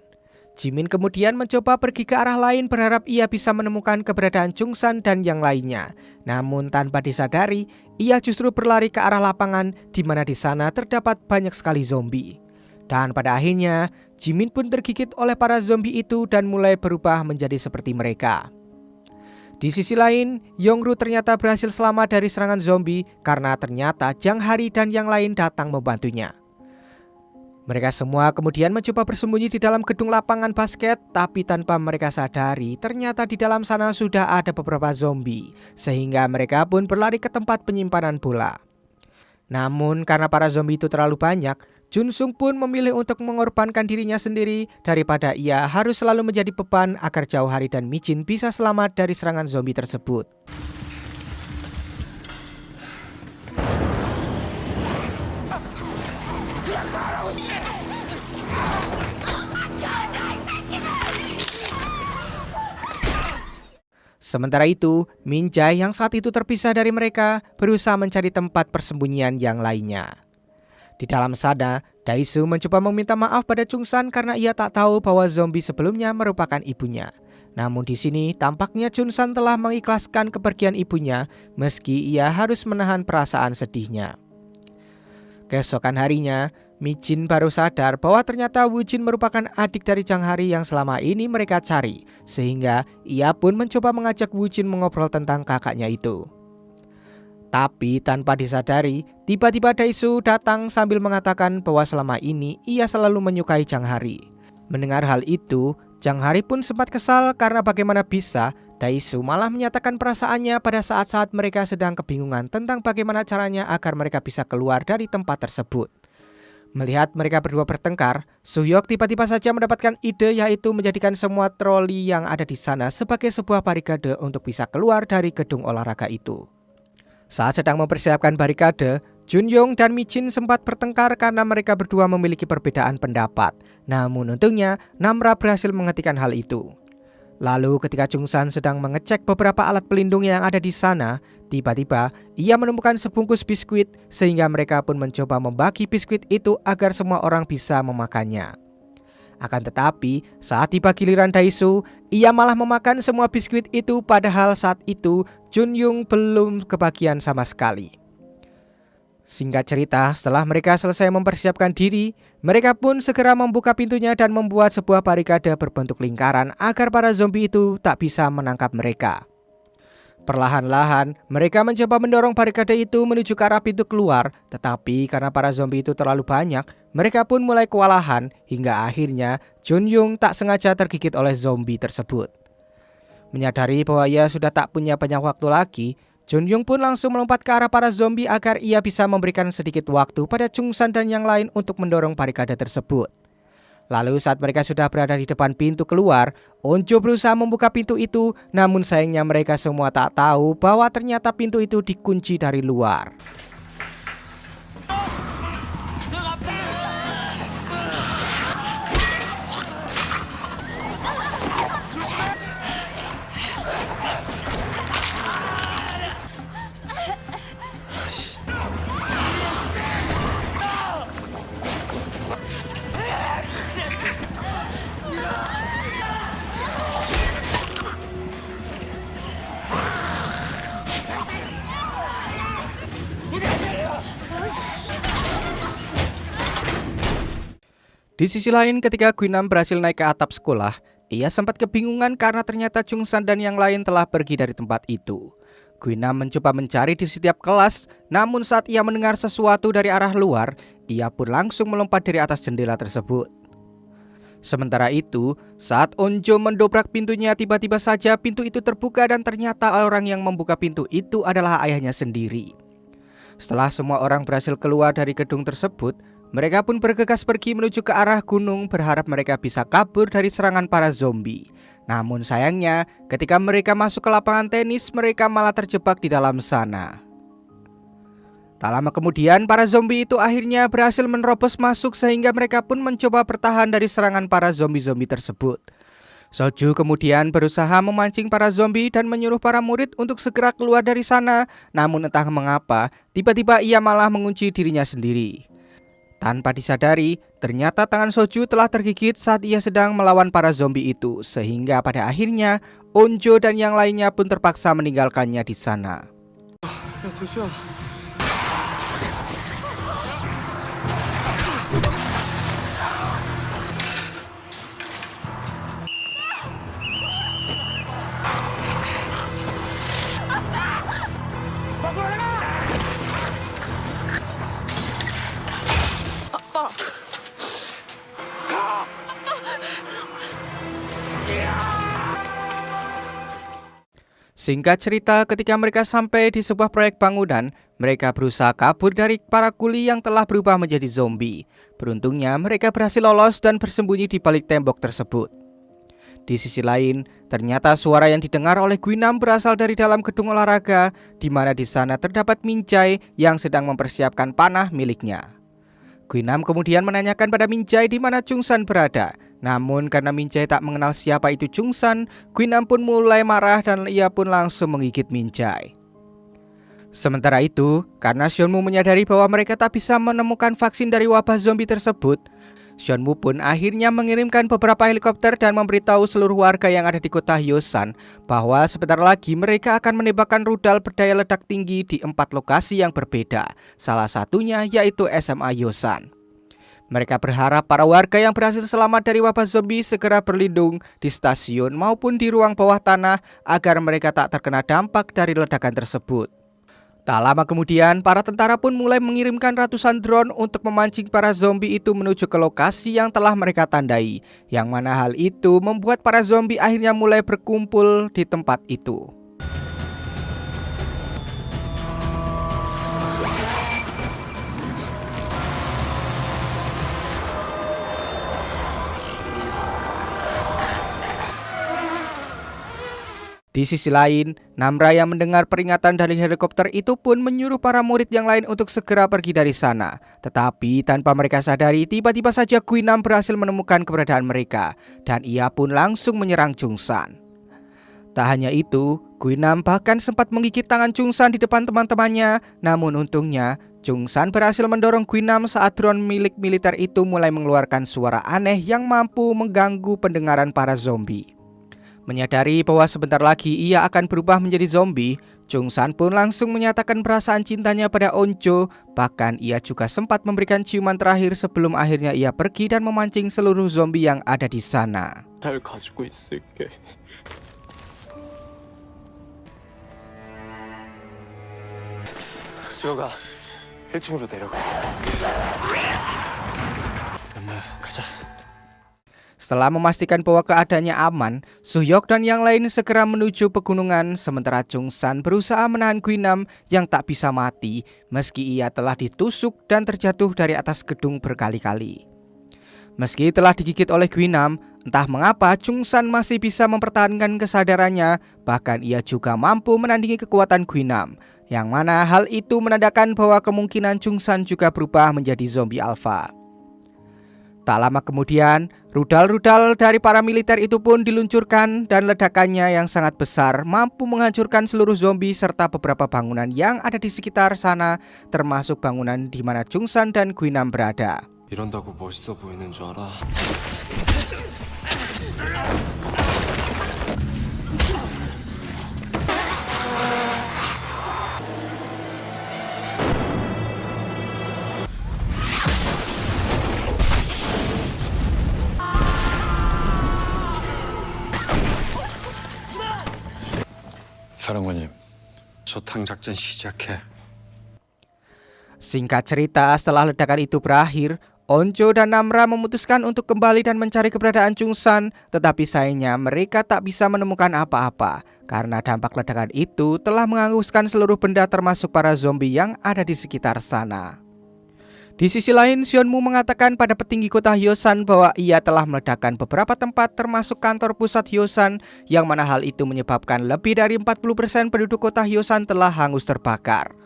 Jimin kemudian mencoba pergi ke arah lain berharap ia bisa menemukan keberadaan Jungsan dan yang lainnya. Namun tanpa disadari, ia justru berlari ke arah lapangan di mana di sana terdapat banyak sekali zombie. Dan pada akhirnya, Jimin pun tergigit oleh para zombie itu dan mulai berubah menjadi seperti mereka. Di sisi lain, Yongru ternyata berhasil selamat dari serangan zombie karena ternyata Jang Hari dan yang lain datang membantunya. Mereka semua kemudian mencoba bersembunyi di dalam gedung lapangan basket, tapi tanpa mereka sadari ternyata di dalam sana sudah ada beberapa zombie, sehingga mereka pun berlari ke tempat penyimpanan bola. Namun karena para zombie itu terlalu banyak, Junsung pun memilih untuk mengorbankan dirinya sendiri daripada ia harus selalu menjadi beban agar Jauh Hari dan Mi Jin bisa selamat dari serangan zombie tersebut. Sementara itu, Min Jae yang saat itu terpisah dari mereka berusaha mencari tempat persembunyian yang lainnya. Di dalam sana, Daishu mencoba meminta maaf pada Jungsan karena ia tak tahu bahwa zombie sebelumnya merupakan ibunya. Namun di sini tampaknya Jungsan telah mengikhlaskan kepergian ibunya meski ia harus menahan perasaan sedihnya. Keesokan harinya, Mi Jin baru sadar bahwa ternyata Woo Jin merupakan adik dari Jang Hari yang selama ini mereka cari, sehingga ia pun mencoba mengajak Woo Jin mengobrol tentang kakaknya itu. Tapi tanpa disadari, tiba-tiba Daishu datang sambil mengatakan bahwa selama ini ia selalu menyukai Jang Hari. Mendengar hal itu, Jang Hari pun sempat kesal karena bagaimana bisa Daishu malah menyatakan perasaannya pada saat-saat mereka sedang kebingungan tentang bagaimana caranya agar mereka bisa keluar dari tempat tersebut. Melihat mereka berdua bertengkar, Suhyok tiba-tiba saja mendapatkan ide yaitu menjadikan semua troli yang ada di sana sebagai sebuah barikade untuk bisa keluar dari gedung olahraga itu. Saat sedang mempersiapkan barikade, Junyoung dan Michin sempat bertengkar karena mereka berdua memiliki perbedaan pendapat. Namun untungnya Namra berhasil menghentikan hal itu. Lalu ketika Jungsan sedang mengecek beberapa alat pelindung yang ada di sana, tiba-tiba ia menemukan sebungkus biskuit sehingga mereka pun mencoba membagi biskuit itu agar semua orang bisa memakannya. Akan tetapi saat tiba giliran Daesoo, ia malah memakan semua biskuit itu padahal saat itu Junyoung belum kebagian sama sekali. Singkat cerita, setelah mereka selesai mempersiapkan diri, mereka pun segera membuka pintunya dan membuat sebuah barikade berbentuk lingkaran agar para zombie itu tak bisa menangkap mereka. Perlahan-lahan, mereka mencoba mendorong barikade itu menuju ke arah pintu keluar, tetapi karena para zombie itu terlalu banyak, mereka pun mulai kewalahan hingga akhirnya Junyoung tak sengaja tergigit oleh zombie tersebut. Menyadari bahwa ia sudah tak punya banyak waktu lagi, Junyoung pun langsung melompat ke arah para zombie agar ia bisa memberikan sedikit waktu pada Jungsan dan yang lain untuk mendorong barikade tersebut. Lalu saat mereka sudah berada di depan pintu keluar, Onjo berusaha membuka pintu itu, namun sayangnya mereka semua tak tahu bahwa ternyata pintu itu dikunci dari luar. Di sisi lain, ketika Guinam berhasil naik ke atap sekolah, ia sempat kebingungan karena ternyata Jungsan dan yang lain telah pergi dari tempat itu. Guinam mencoba mencari di setiap kelas, namun saat ia mendengar sesuatu dari arah luar, ia pun langsung melompat dari atas jendela tersebut. Sementara itu, saat Onjo mendobrak pintunya, tiba-tiba saja pintu itu terbuka dan ternyata orang yang membuka pintu itu adalah ayahnya sendiri. Setelah semua orang berhasil keluar dari gedung tersebut, mereka pun bergegas pergi menuju ke arah gunung berharap mereka bisa kabur dari serangan para zombie. Namun sayangnya, ketika mereka masuk ke lapangan tenis, mereka malah terjebak di dalam sana. Tak lama kemudian, para zombie itu akhirnya berhasil menerobos masuk sehingga mereka pun mencoba bertahan dari serangan para zombie-zombie tersebut. Soju kemudian berusaha memancing para zombie dan menyuruh para murid untuk segera keluar dari sana. Namun entah mengapa, tiba-tiba ia malah mengunci dirinya sendiri. Tanpa disadari, ternyata tangan Soju telah tergigit saat ia sedang melawan para zombie itu, sehingga pada akhirnya Onjo dan yang lainnya pun terpaksa meninggalkannya di sana. Singkat cerita, ketika mereka sampai di sebuah proyek bangunan, mereka berusaha kabur dari para kuli yang telah berubah menjadi zombie. Beruntungnya, mereka berhasil lolos dan bersembunyi di balik tembok tersebut. Di sisi lain, ternyata suara yang didengar oleh Guinam berasal dari dalam gedung olahraga, di mana di sana terdapat Minjai yang sedang mempersiapkan panah miliknya. Guinam kemudian menanyakan pada Minjai di mana Jungsan berada. Namun karena Minjai tak mengenal siapa itu Jungsan, Guinam pun mulai marah dan ia pun langsung menggigit Minjai. Sementara itu, karena Seonmu menyadari bahwa mereka tak bisa menemukan vaksin dari wabah zombie tersebut, Seonmu pun akhirnya mengirimkan beberapa helikopter dan memberitahu seluruh warga yang ada di kota Hyosan bahwa sebentar lagi mereka akan menembakkan rudal berdaya ledak tinggi di 4 lokasi yang berbeda, salah satunya yaitu SMA Hyosan. Mereka berharap para warga yang berhasil selamat dari wabah zombie segera berlindung di stasiun maupun di ruang bawah tanah agar mereka tak terkena dampak dari ledakan tersebut. Tak lama kemudian, para tentara pun mulai mengirimkan ratusan drone untuk memancing para zombie itu menuju ke lokasi yang telah mereka tandai, yang mana hal itu membuat para zombie akhirnya mulai berkumpul di tempat itu. Di sisi lain, Namra yang mendengar peringatan dari helikopter itu pun menyuruh para murid yang lain untuk segera pergi dari sana. Tetapi tanpa mereka sadari, tiba-tiba saja Guinam berhasil menemukan keberadaan mereka dan ia pun langsung menyerang Chungsan. Tak hanya itu, Guinam bahkan sempat menggigit tangan Chungsan di depan teman-temannya. Namun untungnya, Chungsan berhasil mendorong Guinam saat drone milik militer itu mulai mengeluarkan suara aneh yang mampu mengganggu pendengaran para zombie. Menyadari bahwa sebentar lagi ia akan berubah menjadi zombie, Chungsan pun langsung menyatakan perasaan cintanya pada Onjo. Bahkan ia juga sempat memberikan ciuman terakhir sebelum akhirnya ia pergi dan memancing seluruh zombie yang ada di sana. 날 가지고 있을게. 수혁아, 1층으로 내려가. 엄마, 가자. Setelah memastikan bahwa keadaannya aman, Suhyok dan yang lain segera menuju pegunungan, sementara Chungsan berusaha menahan Guinam yang tak bisa mati meski ia telah ditusuk dan terjatuh dari atas gedung berkali-kali. Meski telah digigit oleh Guinam, entah mengapa Chungsan masih bisa mempertahankan kesadarannya, bahkan ia juga mampu menandingi kekuatan Guinam, yang mana hal itu menandakan bahwa kemungkinan Chungsan juga berubah menjadi zombie alpha. Tak lama kemudian, rudal-rudal dari para militer itu pun diluncurkan dan ledakannya yang sangat besar mampu menghancurkan seluruh zombie serta beberapa bangunan yang ada di sekitar sana, termasuk bangunan di mana Chungsan dan Guinam berada. 이런다고 멋있어 보이는 줄 알아? 사령관님, 저탕 작전 시작해. Singkat cerita, setelah ledakan itu berakhir, Onjo dan Namra memutuskan untuk kembali dan mencari keberadaan Chungsan. Tetapi sayangnya mereka tak bisa menemukan apa-apa karena dampak ledakan itu telah menghanguskan seluruh benda termasuk para zombie yang ada di sekitar sana. Di sisi lain, Sionmu mengatakan pada petinggi kota Hyosan bahwa ia telah meledakkan beberapa tempat termasuk kantor pusat Hyosan, yang mana hal itu menyebabkan lebih dari 40% penduduk kota Hyosan telah hangus terbakar.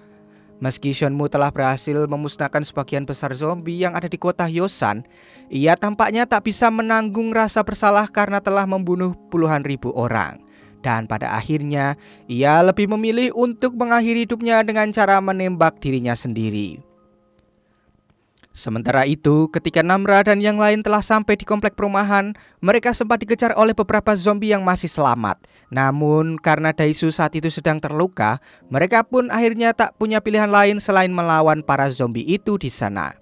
Meski Sionmu telah berhasil memusnahkan sebagian besar zombie yang ada di kota Hyosan, ia tampaknya tak bisa menanggung rasa bersalah karena telah membunuh puluhan ribu orang. Dan pada akhirnya, ia lebih memilih untuk mengakhiri hidupnya dengan cara menembak dirinya sendiri. Sementara itu, ketika Namra dan yang lain telah sampai di komplek perumahan, mereka sempat dikejar oleh beberapa zombie yang masih selamat. Namun, karena Daisu saat itu sedang terluka, mereka pun akhirnya tak punya pilihan lain selain melawan para zombie itu di sana.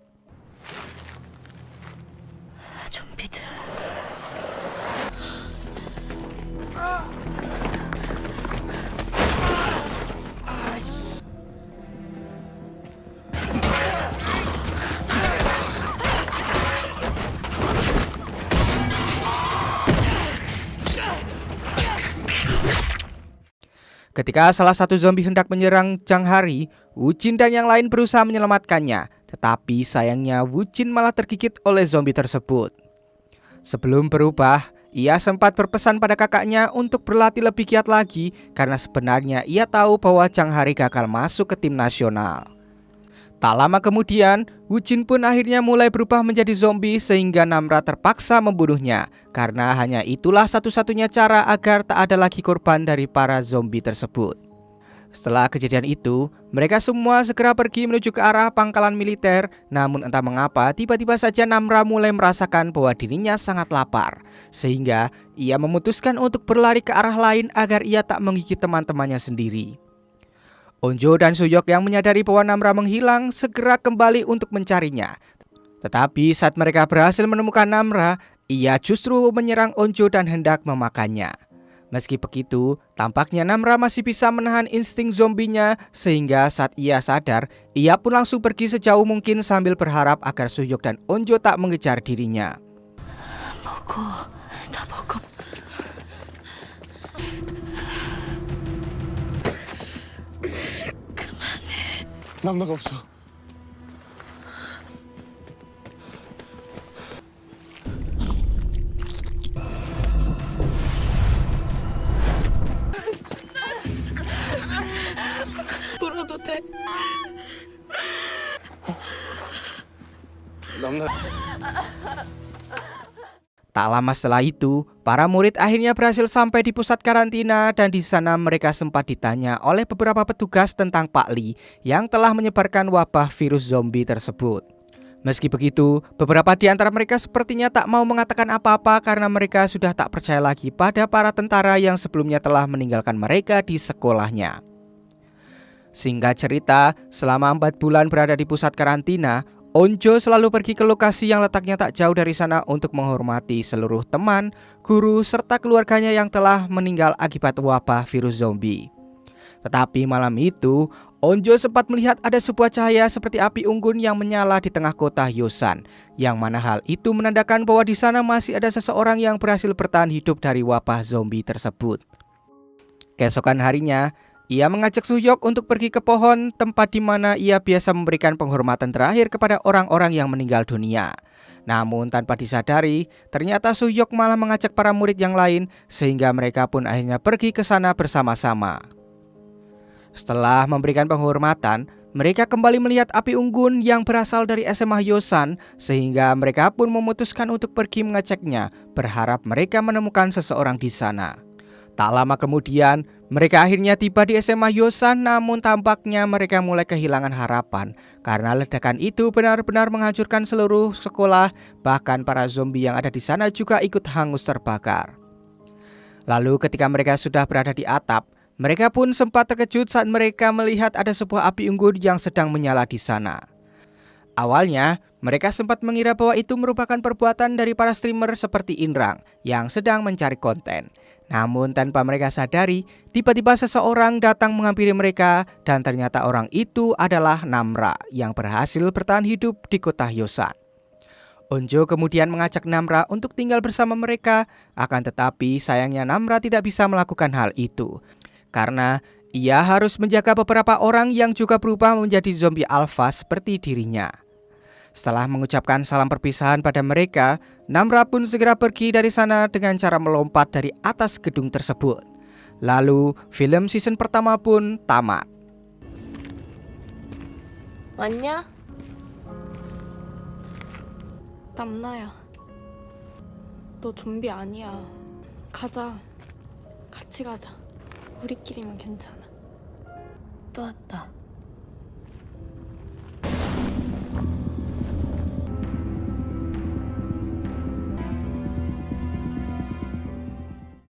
좀비들. Ketika salah satu zombie hendak menyerang Jang Hari, Wujin dan yang lain berusaha menyelamatkannya. Tetapi sayangnya Wujin malah tergigit oleh zombie tersebut. Sebelum berubah, ia sempat berpesan pada kakaknya untuk berlatih lebih giat lagi karena sebenarnya ia tahu bahwa Jang Hari gagal masuk ke tim nasional. Tak lama kemudian, Wujin pun akhirnya mulai berubah menjadi zombie sehingga Namra terpaksa membunuhnya karena hanya itulah satu-satunya cara agar tak ada lagi korban dari para zombie tersebut. Setelah kejadian itu, mereka semua segera pergi menuju ke arah pangkalan militer. Namun entah mengapa tiba-tiba saja Namra mulai merasakan bahwa dirinya sangat lapar, sehingga ia memutuskan untuk berlari ke arah lain agar ia tak menggigit teman-temannya sendiri. Onjo dan Suhyok yang menyadari bahwa Namra menghilang segera kembali untuk mencarinya. Tetapi saat mereka berhasil menemukan Namra, ia justru menyerang Onjo dan hendak memakannya. Meski begitu, tampaknya Namra masih bisa menahan insting zombinya sehingga saat ia sadar, ia pun langsung pergi sejauh mungkin sambil berharap agar Suhyok dan Onjo tak mengejar dirinya. 남나가 없어. 남나 Tak lama setelah itu, para murid akhirnya berhasil sampai di pusat karantina dan di sana mereka sempat ditanya oleh beberapa petugas tentang Pak Lee yang telah menyebarkan wabah virus zombie tersebut. Meski begitu, beberapa di antara mereka sepertinya tak mau mengatakan apa-apa karena mereka sudah tak percaya lagi pada para tentara yang sebelumnya telah meninggalkan mereka di sekolahnya. Singkat cerita, selama 4 bulan berada di pusat karantina, Onjo selalu pergi ke lokasi yang letaknya tak jauh dari sana untuk menghormati seluruh teman, guru, serta keluarganya yang telah meninggal akibat wabah virus zombie. Tetapi malam itu, Onjo sempat melihat ada sebuah cahaya seperti api unggun yang menyala di tengah kota Yosan, yang mana hal itu menandakan bahwa di sana masih ada seseorang yang berhasil bertahan hidup dari wabah zombie tersebut. Keesokan harinya, ia mengajak Suyok untuk pergi ke pohon tempat di mana ia biasa memberikan penghormatan terakhir kepada orang-orang yang meninggal dunia. Namun tanpa disadari, ternyata Suyok malah mengajak para murid yang lain sehingga mereka pun akhirnya pergi ke sana bersama-sama. Setelah memberikan penghormatan, mereka kembali melihat api unggun yang berasal dari SMA Yosan sehingga mereka pun memutuskan untuk pergi mengeceknya, berharap mereka menemukan seseorang di sana. Tak lama kemudian, mereka akhirnya tiba di SMA Yosan, namun tampaknya mereka mulai kehilangan harapan karena ledakan itu benar-benar menghancurkan seluruh sekolah, bahkan para zombie yang ada di sana juga ikut hangus terbakar. Lalu ketika mereka sudah berada di atap, mereka pun sempat terkejut saat mereka melihat ada sebuah api unggun yang sedang menyala di sana. Awalnya, mereka sempat mengira bahwa itu merupakan perbuatan dari para streamer seperti Inrang yang sedang mencari konten. Namun tanpa mereka sadari, tiba-tiba seseorang datang menghampiri mereka dan ternyata orang itu adalah Namra yang berhasil bertahan hidup di kota Yosan. Onjo kemudian mengajak Namra untuk tinggal bersama mereka, akan tetapi sayangnya Namra tidak bisa melakukan hal itu karena ia harus menjaga beberapa orang yang juga berubah menjadi zombie alpha seperti dirinya. Setelah mengucapkan salam perpisahan pada mereka, Namra pun segera pergi dari sana dengan cara melompat dari atas gedung tersebut. Lalu, film season pertama pun tamat. 왔냐? 남나야, 너 좀비 아니야. 가자. 같이 가자. 우리끼리면 괜찮아. 또 왔다.